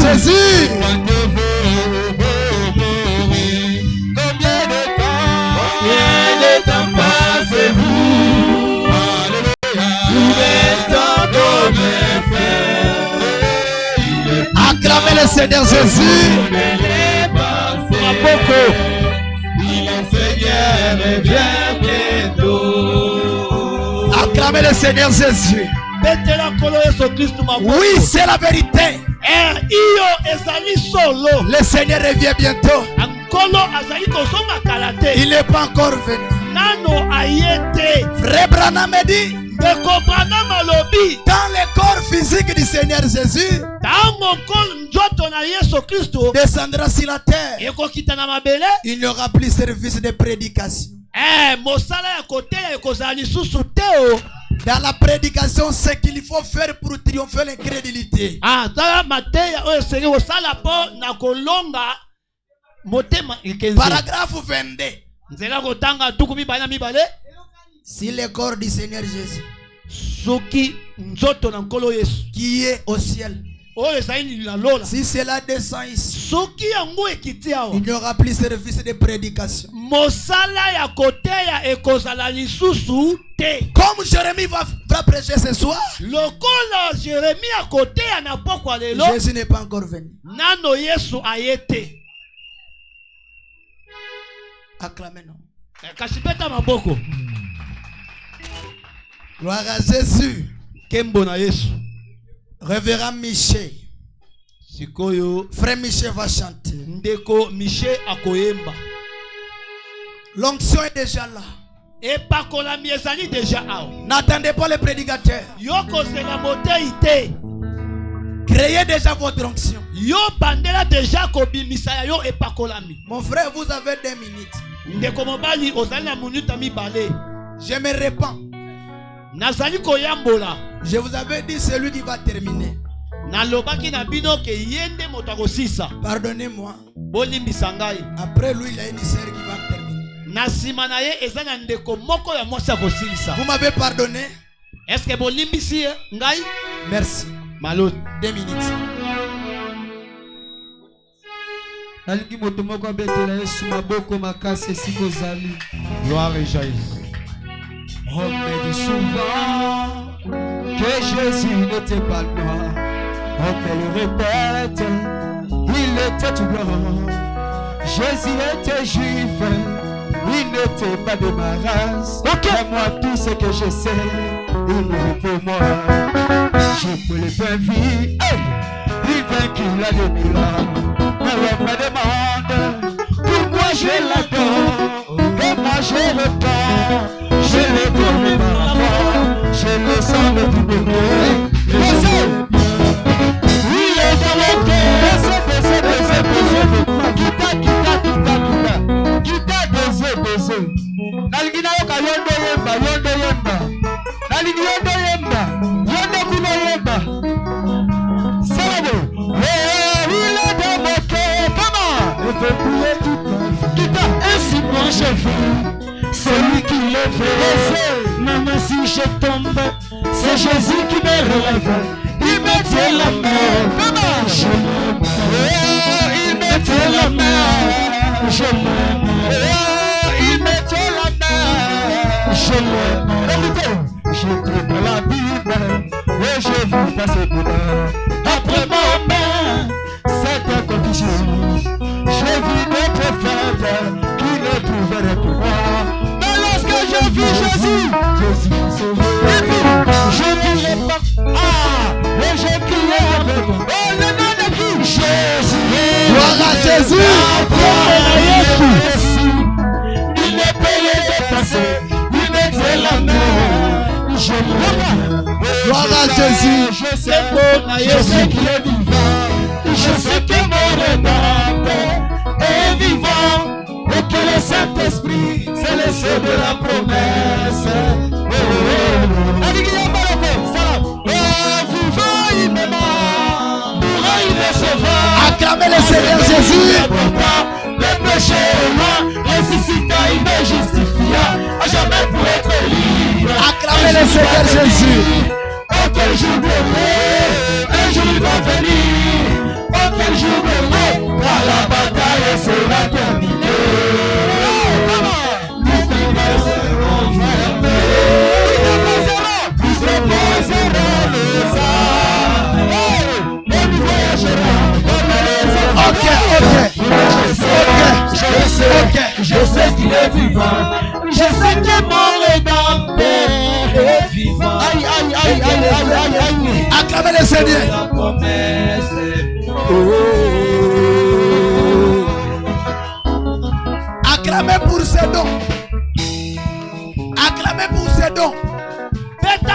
Jésus. Combien de temps passez-vous? Nous restons comme frères. Acclamez le Seigneur Jésus. Le Seigneur revient bientôt. Acclamez le Seigneur Jésus. Oui, c'est la vérité. Le Seigneur revient bientôt. Il n'est pas encore venu. Frère Branham me dit, Dans le corps physique du Seigneur Jésus, descendra sur la terre. Il n'y aura plus service de prédication. Dans la prédication, ce qu'il faut faire pour triompher l'incrédulité. Paragraphe 22. Si le corps du Seigneur Jésus qui est au ciel, si cela descend ici, il n'y aura plus service de prédication. Comme Jérémie va prêcher ce soir, Jésus n'est pas encore venu. Acclamez-nous. Gloire à Jésus. Révérend Michel. Frère Michel va chanter. L'onction est déjà là. N'attendez pas le prédicateur. Créez déjà votre onction. Mon frère, vous avez 2 minutes. Je me répands. Je vous avais dit celui qui va terminer. Pardonnez-moi. Après lui, il y a une sœur qui va terminer. Vous m'avez pardonné? Merci. 2 minutes. Gloire et jaillisse. On me dit souvent que Jésus n'était pas noir. On me le répète, il était tout blanc. Jésus était juif, il n'était pas de ma race. Et moi, tout ce que je sais, il est pour moi. Je peux le faire vivre, il vaincu la demi-heure. Mais l'homme me demande pourquoi je l'adore. Et moi, je le tends. Je le connais par la foi, je le sens le plus beau. Il est dans le cœur, Kita, Nalgina yoka yondo yemba. Nalgina yondo yemba, yondo kuna yemba. Salabo, il est dans mon cœur, comment? Il fait prier Kita, ainsi moi je vis. Celui qui le fait, même si je tombe, c'est Jésus qui me relève. Il me tient la main, comment je l'aime. Il me tient la main, je l'aime. Il me tient la main, je l'aime. Écoutez, je trouve la Bible et je vis dans ce bonheur. Après ma main, c'est un confusion. Je vis des prophètes qui ne trouveraient que moi. Je vis Jésus, je suis sauvé. Et puis, je dirai pas, et je criais avec moi. Oh, le nom de qui? Jésus. Gloire à Jésus. Il est payé de passer, il me tient la main. Je l'aime. Gloire à Jésus. Je sais qu'il est vivant. Je sais que mon rédempteur est vivant. Et que le Saint-Esprit, c'est le Seigneur de la promesse. Vivant, il me ment. Mourant, il me sauvera. Acclamez le Seigneur Jésus. Le péché est loin. Ressuscita, il me justifia. À jamais pour être libre. Acclamez le Seigneur Jésus. Oh, quel jour heureux. Un jour il va venir. Oh, quel jour heureux. Car la bataille sera terminée. Je sais qu'il est vivant. Je sais que mon rédempteur est vivant. Aïe. Acclamez le Seigneur. La promesse. Acclamez pour ses dons. Acclamez pour ses dons. Faites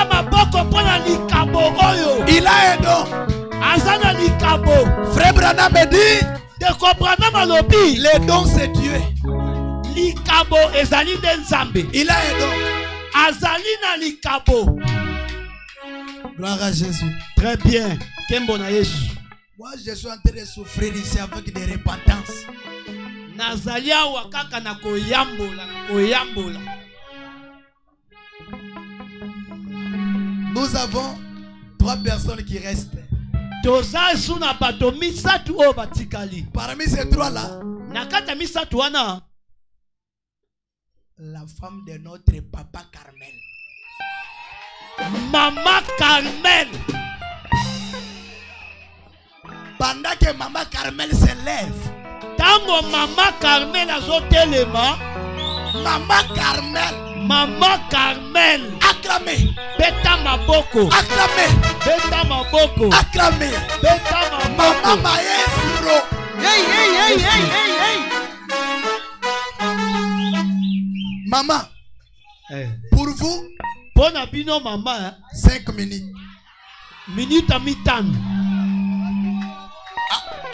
Il a un don. Frère Branham me dit, le don c'est Dieu. Il a un don. Gloire à Jésus. Très bien. Moi je suis en train de souffrir ici avec des repentances. Nous avons 3 personnes qui restent. Parmi ces 3 là, la femme de notre papa Carmel. Maman Carmel. Pendant que Maman Carmel se lève, Tango Maman Carmel azotelema. Maman Carmel. Acclamez. Beta maboko. Acclamez. Beta maboko. Acclamez. Beta maboko. Maman maestro. Maman, pour vous, bon abino maman, 5 minutes. Minute à mi-temps.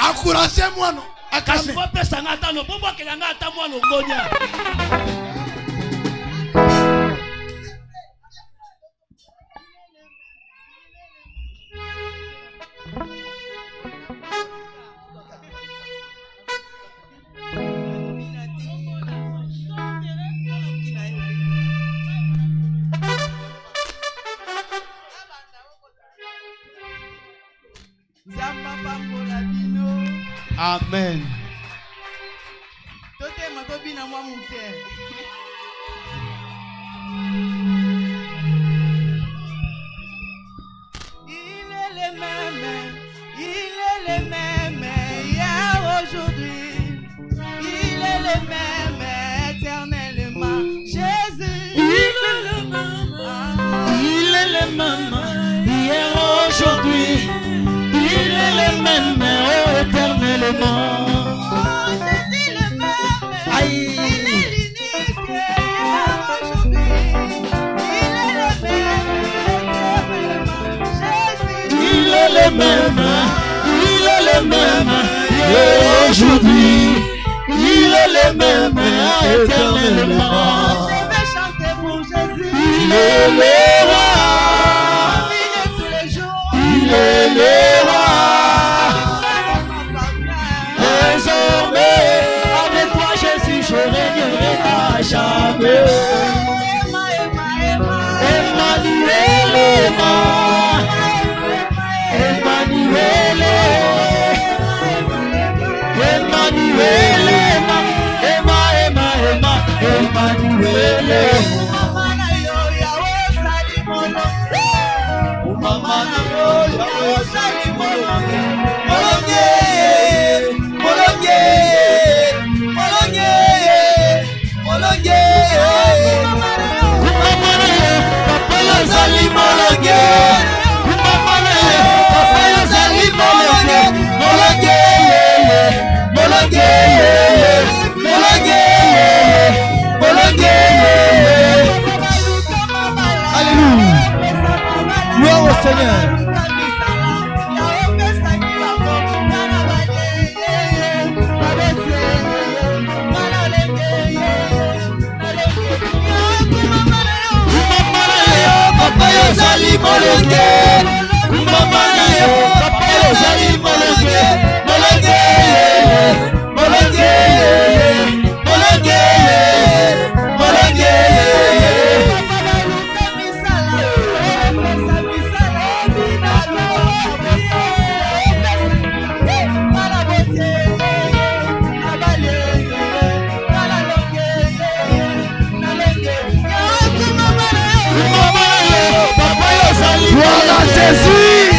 Encouragez-moi, non? Acclamez. Amen. Il est le même hier, aujourd'hui. Il est le même éternellement. Jésus. Il est le même. Il est le même hier, aujourd'hui. Il est le même éternellement. Jésus le même. Il est l'unique aujourd'hui. Il est le même éternellement. Jésus. Il est le même. Il est le même hier, aujourd'hui. Il est le même éternellement. Je vais chanter pour Jésus. Il est le roi. Il est tous les jours. Il est le roi. Désormais, avec toi Jésus, je régnerai à jamais. Emmanuel, Emmanuel, Emmanuel, Emmanuel. Gloire au Seigneur. Jésus.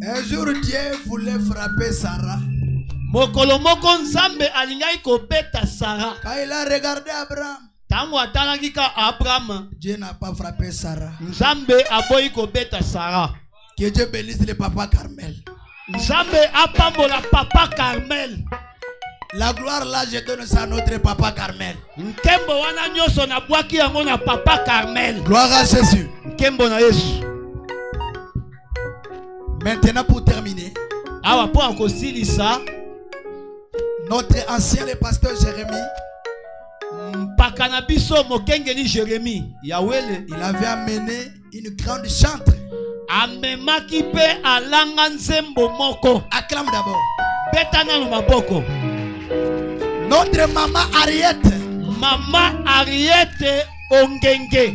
Un jour Dieu voulait frapper Sarah. Mokolo moko nzambe alingai kobeta Sarah. Quand il a regardé Abraham, tango atalaki ka Abraham, Dieu n'a pas frappé Sarah. Nzambe aboyi kobeta Sarah. Que Dieu bénisse le papa Carmel. Nzambe apambola papa Carmel. La gloire là, je donne ça à notre papa Carmel. Nkembo wana nyoso na bwaki yango na papa Carmel. Gloire à Jésus. Nkembo na Yesu. Maintenant pour terminer, awa po akosilisa notre ancien le pasteur Jérémie, mpaka biso mokengeli Jérémie Yawele, il avait amené une grande chantre. Amemaki pe alanga nzembo moko. Acclame d'abord. Betana no maboko. Notre maman Ariette. Maman Ariette Ongenge.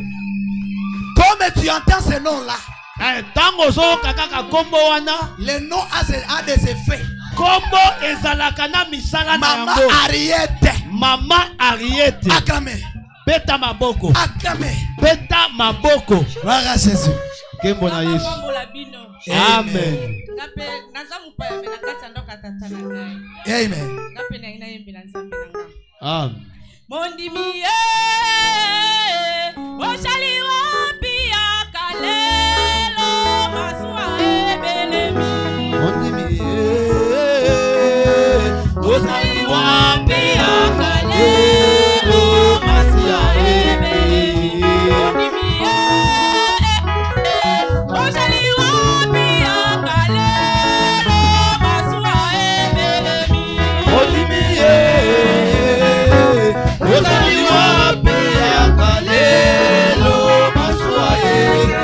Comme tu entends ce nom-là, tango zo kakaka kombo wana, le nom a des effets. Kombo ezalaka na misala na yango. Maman Ariette. Maman Ariette. Acclamez. Beta maboko. Acclamez. Beta maboko. Gloire à Jésus. Kembo na Yesu. Amen. Amen. Amen. Mondimi oshali wapi akalelo maswa ebelemi. Mondimi oshali wapi akalelo maswa ebelemi. Mondimi oshali wapi akalelo maswa ebelemi. Mondimi ozali wapi akalelo maswa ebelemi.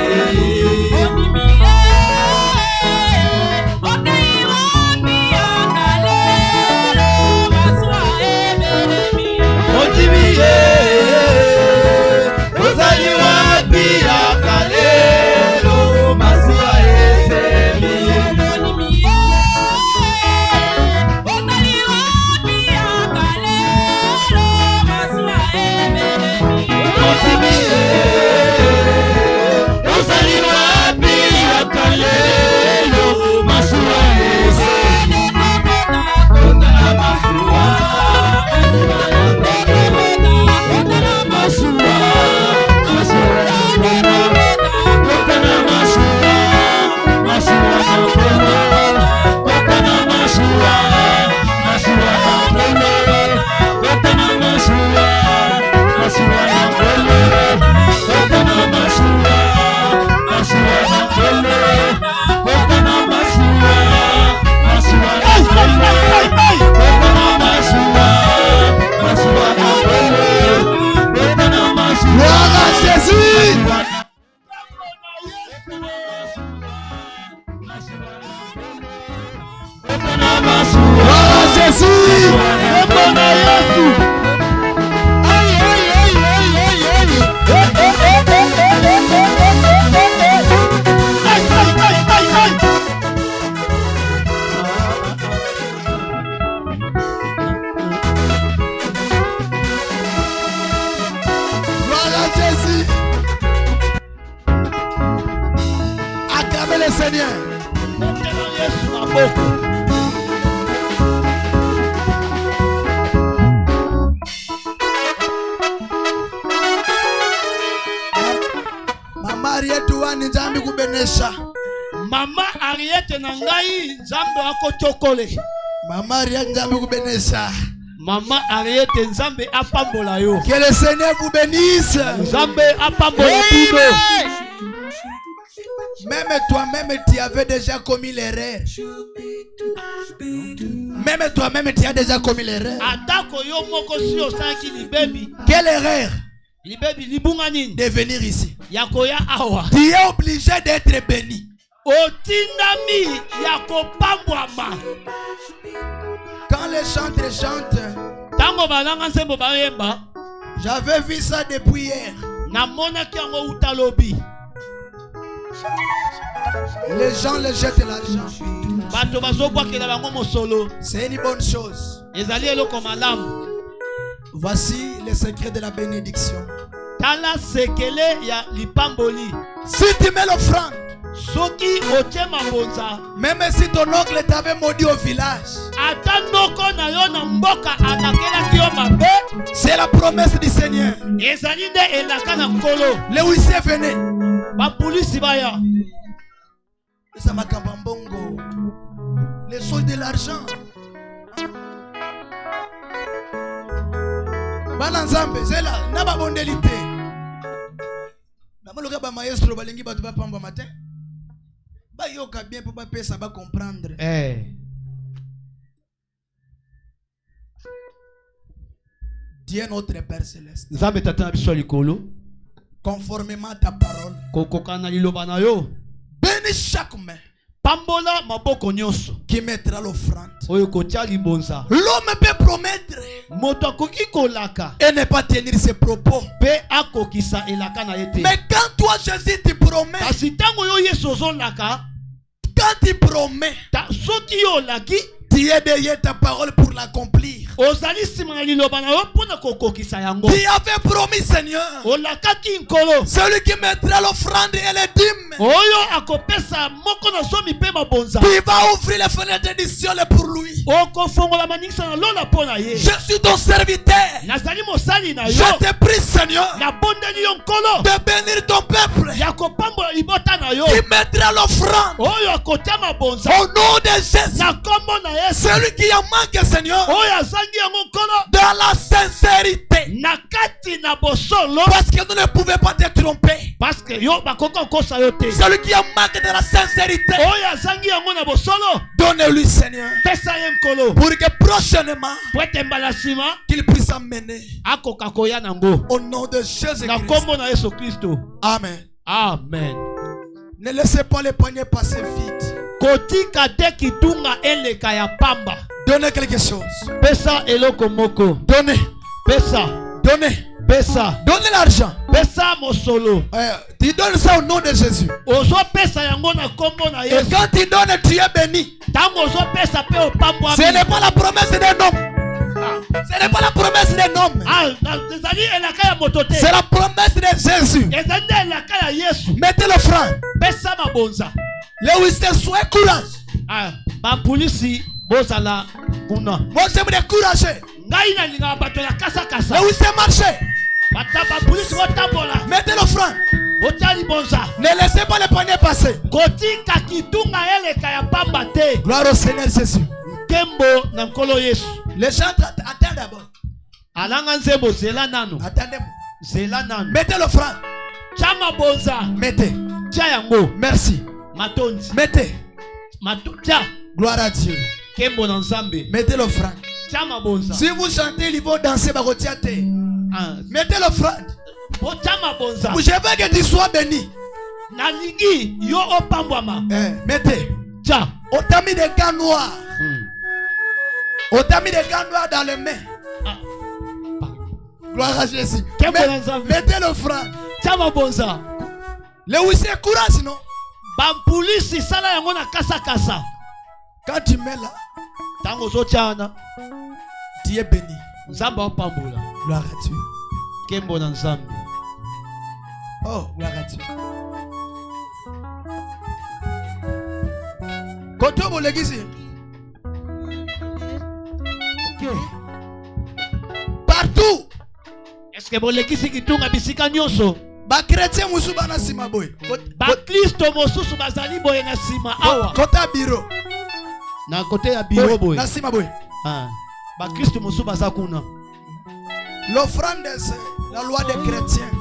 Mama Ariette na ngai nzambe akotokole. Mama Ariette nzambe kubenesha. Mama Ariette nzambe apambola yo. Que le Seigneur vous bénisse. Nzambe apambola bino. Même toi-même tu avais déjà commis l'erreur. Même toi-même tu as déjà commis l'erreur. Atako yo moko si osaki libebi. Quelle erreur? Libebi libunga nini? De venir ici. Yakoya awa. Tu es obligé d'être béni. Otindami yakopambwama. Quand les chantres chantent, tango balanga nsembo bayemba, j'avais vu ça depuis hier. Namonaki yango utalobi. Les gens les jettent l'argent. Bato bazobwakela bango mosolo. C'est une bonne chose. Ezali eloko malamu. Voici le secret de la bénédiction. Tala sekele ya lipamboli. Si tu mets l'offrande, Soki otie mabonza. Même si ton oncle t'avait maudit au village. Atanoko na yo na mboka anakela kiyo mabe. C'est la promesse du Seigneur. Ezali nde elaka na nkolo. Les huissiers venaient. Ba polisi baya. Ça m'a kambambongo. Les choses de l'argent. Bana nzambe zela na ba bondeli te. Na maloka ba maestro balingi batu ba pamba matin. Ba yoka bien pour ba pesa ba comprendre. Dieu notre Père céleste. Nzambe tata biso likolo. Conformément à ta parole. Kokoka na liloba na yo. Bénis chaque main. Pambola maboko nyonso. Qui mettra l'offrande. Oyo kotia libonza. L'homme peut promettre. Moto akoki kolaka. Et ne pas tenir ses propos. Pe akokisa elaka na yete. Mais quand toi Jésus te promets. Kasi tango yo Yesu ozolaka. Quand tu promets. Soki yo laki. Tu es derrière ta parole pour l'accomplir. Tu avais promis, Seigneur. Celui qui mettra l'offrande et les dîmes. Tu vas ouvrir les fenêtres du ciel pour lui. Je suis ton serviteur. Je te prie, Seigneur, de bénir ton peuple. Qui mettra l'offrande. Au nom de Jésus. Celui qui en manque, Seigneur, dans la sincérité. Parce que nous ne pouvons pas te tromper. Celui qui en manque de la sincérité, donne-lui, Seigneur, pour que prochainement qu'il puisse amener au nom de Jésus-Christ. Amen. Amen. Ne laissez pas les poignets passer vite. Donnez quelque chose. Pesa eloko moko. Donnez. Pesa. Donnez. Pesa. Donnez l'argent. Pesa mosolo. Tu donnes ça au nom de Jésus. Ozo pesa yango na kombo na Yesu. Et quand tu donnes, tu es béni. Tango ozo pesa pe opambwa. Ce n'est pas la promesse d'un homme. Ce n'est pas la promesse d'un homme. C'est la promesse de Jésus. Mettez l'offrande. Là où c'est soyez courage. Moi j'aime décourager. Là où c'est marché. Mettez l'offrande. Ne laissez pas les poignets passer. Gloire au Seigneur Jésus. Les gens attendent d'abord. Attendez-moi. Mettez l'offrande. Mettez. Merci. Mettez. Gloire à Dieu. Mettez l'offrande. Si vous chantez, ils vont danser. Mettez l'offrande. Je veux que tu sois béni. Mettez. On t'a mis des gants noirs. On t'a mis des gants noirs dans les mains. Gloire à Jésus. Mettez l'offrande. Le oui c'est courage, non? Quand tu mets là, tu es béni. Gloire à Dieu. Oh, gloire à Dieu. Koto bo l'église. Partout. Est-ce que l'église qui tourne à bisika nyonso? Ba chrétien musu bana sima boy. Ba Kristo mosusu bazali boy na sima awa. Kota bureau. Na côté ya bureau boy. Na sima boy. Ba Kristo mosusu bazakuna. L'offrande c'est la loi des chrétiens.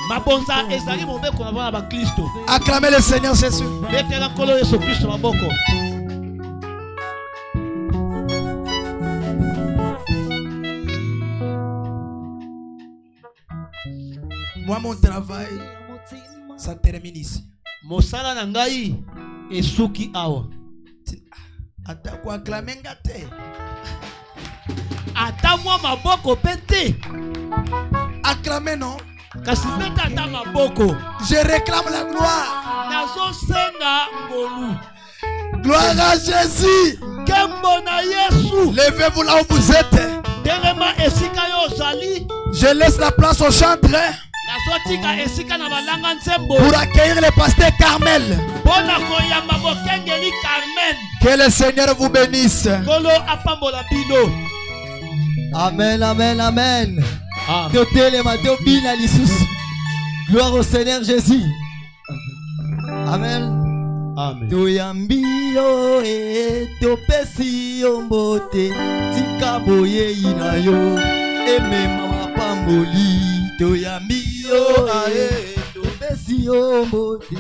Mabonza ezali mobeko na bana ba Kristo. Acclamez le Seigneur Jésus. Betela kolo Yesu Kristo maboko. Moi mon travail ça termine ici. Mosala na ngai esuki awa. Ata ko acclamer ngate. Ata mwa maboko pete. Acclamer non. Kasi pete ata maboko. Je réclame la gloire. Nazo senga ngolu. Gloire à Jésus. Kembo na Yesu. Levez-vous là où vous êtes. Telema esika yo zali. Je laisse la place au chanteur. pour accueillir le pasteur Carmel. Que le Seigneur vous bénisse. Amen, amen, amen. Gloire au Seigneur Jésus. Amen. Amen. Toyambio e topesi ombote tikaboye inayo eme mama pamboli. Toyambio e topesi ombote.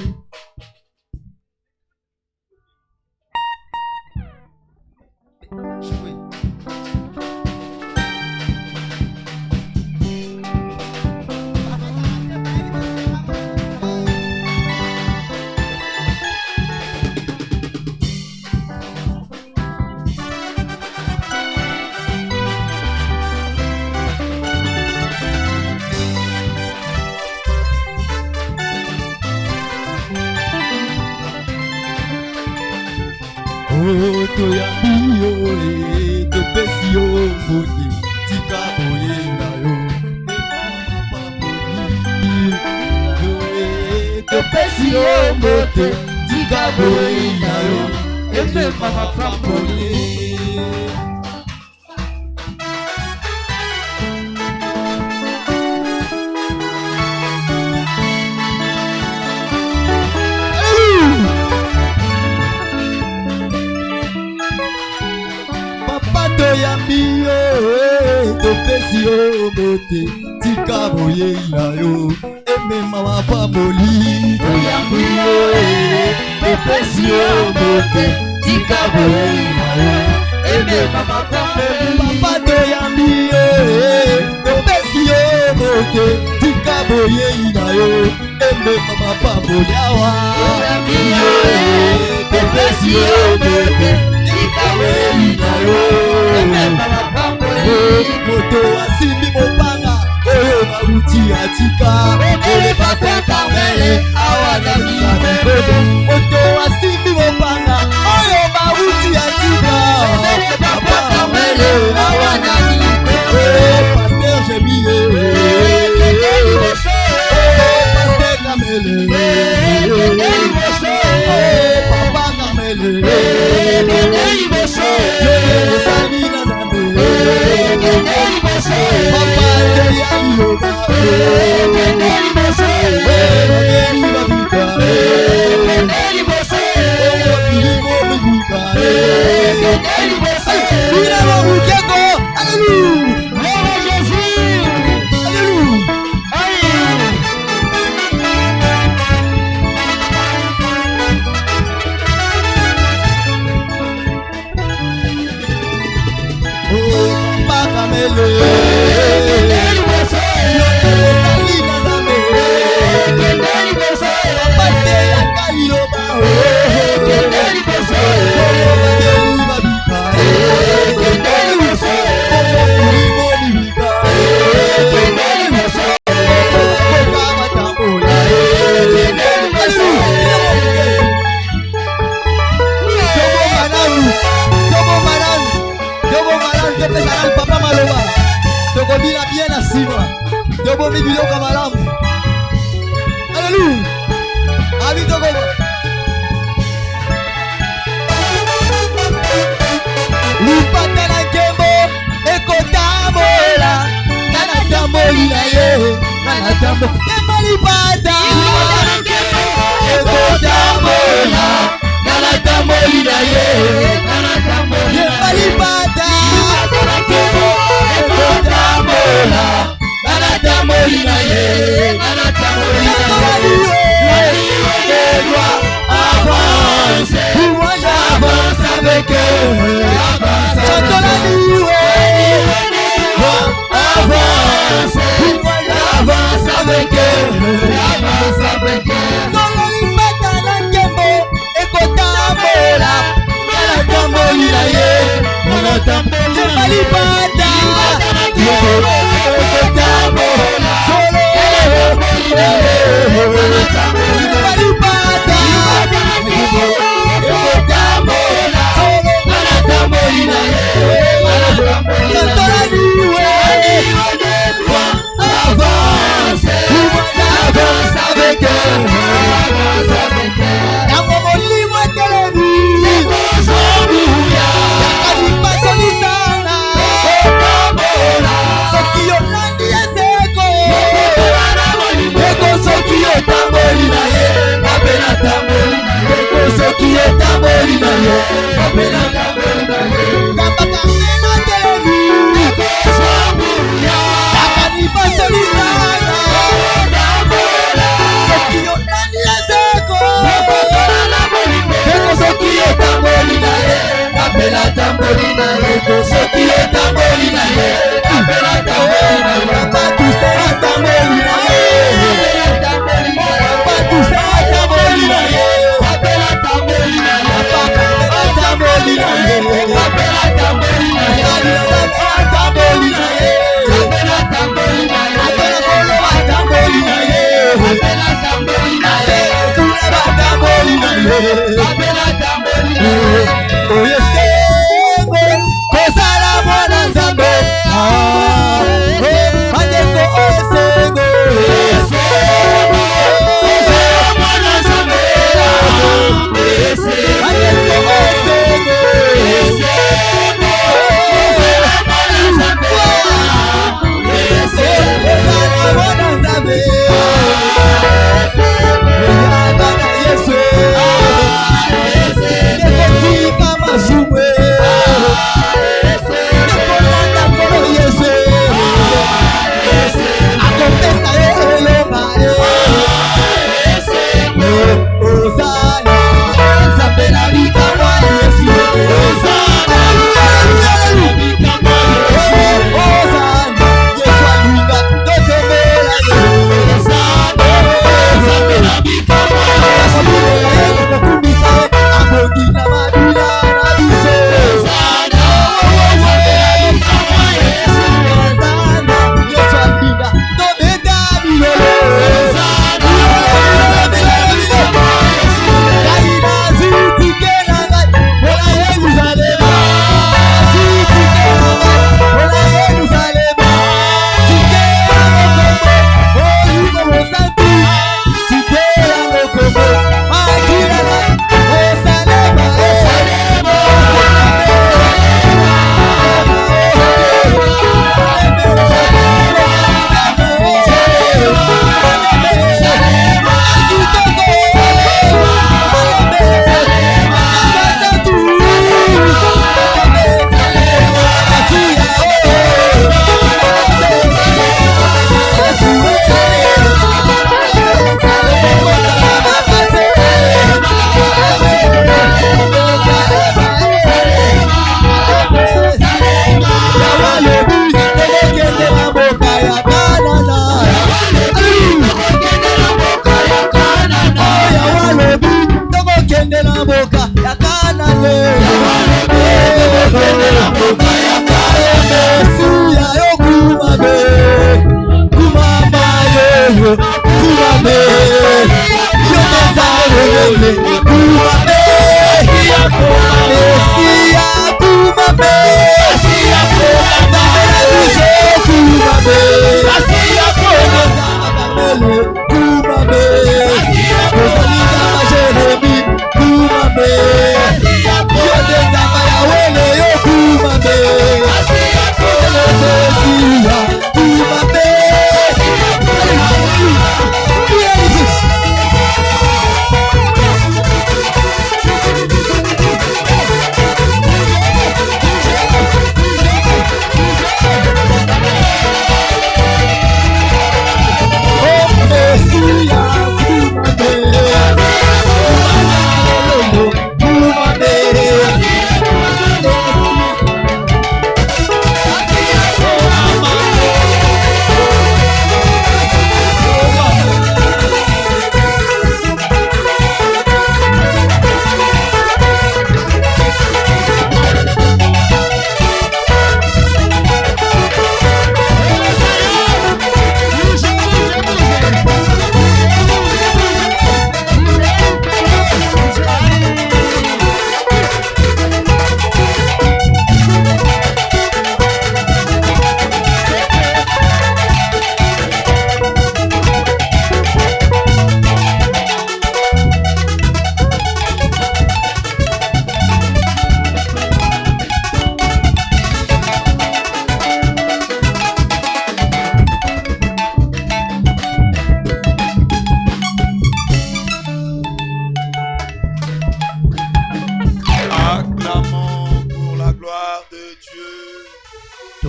Toyambio e topesi ombote tikaboye inayo topesi ombote tikaboye inayo eme mama pamboli. Toyambio topesi ombote tikaboye inayo eme mama pamboli. Toyambio topesi ombote tikaboye inayo eme mama pamboli. Papa toyambio topesi ombote tikaboye inayo eme mama pamboli. Awa toyambio topesi ombote tikaboye inayo. Moto asimbi mopanga oyo bauti atika ole papa Carmel awana bikodo. Moto asimbi mopanga oyo bauti atika ole papa Carmel awana bikodo. Pasteur Jemile Pasteur Carmel papa Carmel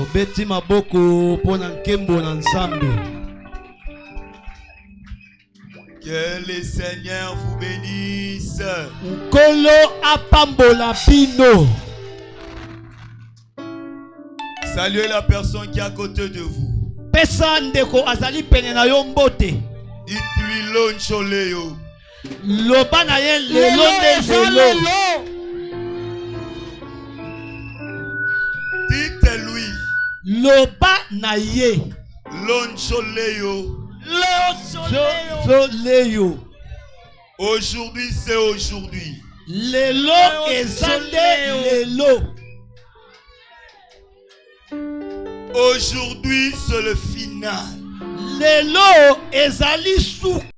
Tobeti maboko pona nkembo na nzambe. Que le Seigneur vous bénisse. Nkolo apambola bino. Saluez la personne qui est à côté de vous. Pesa ndeko azali pene na yo mbote. Itluilo ncholeo. Loba na ye lelo lelo. Dites-lui. Loba na ye. Loncholeo. Leyo. Aujourd'hui c'est aujourd'hui. Lelo ezande lelo. Aujourd'hui c'est le final. Lelo ezali sou.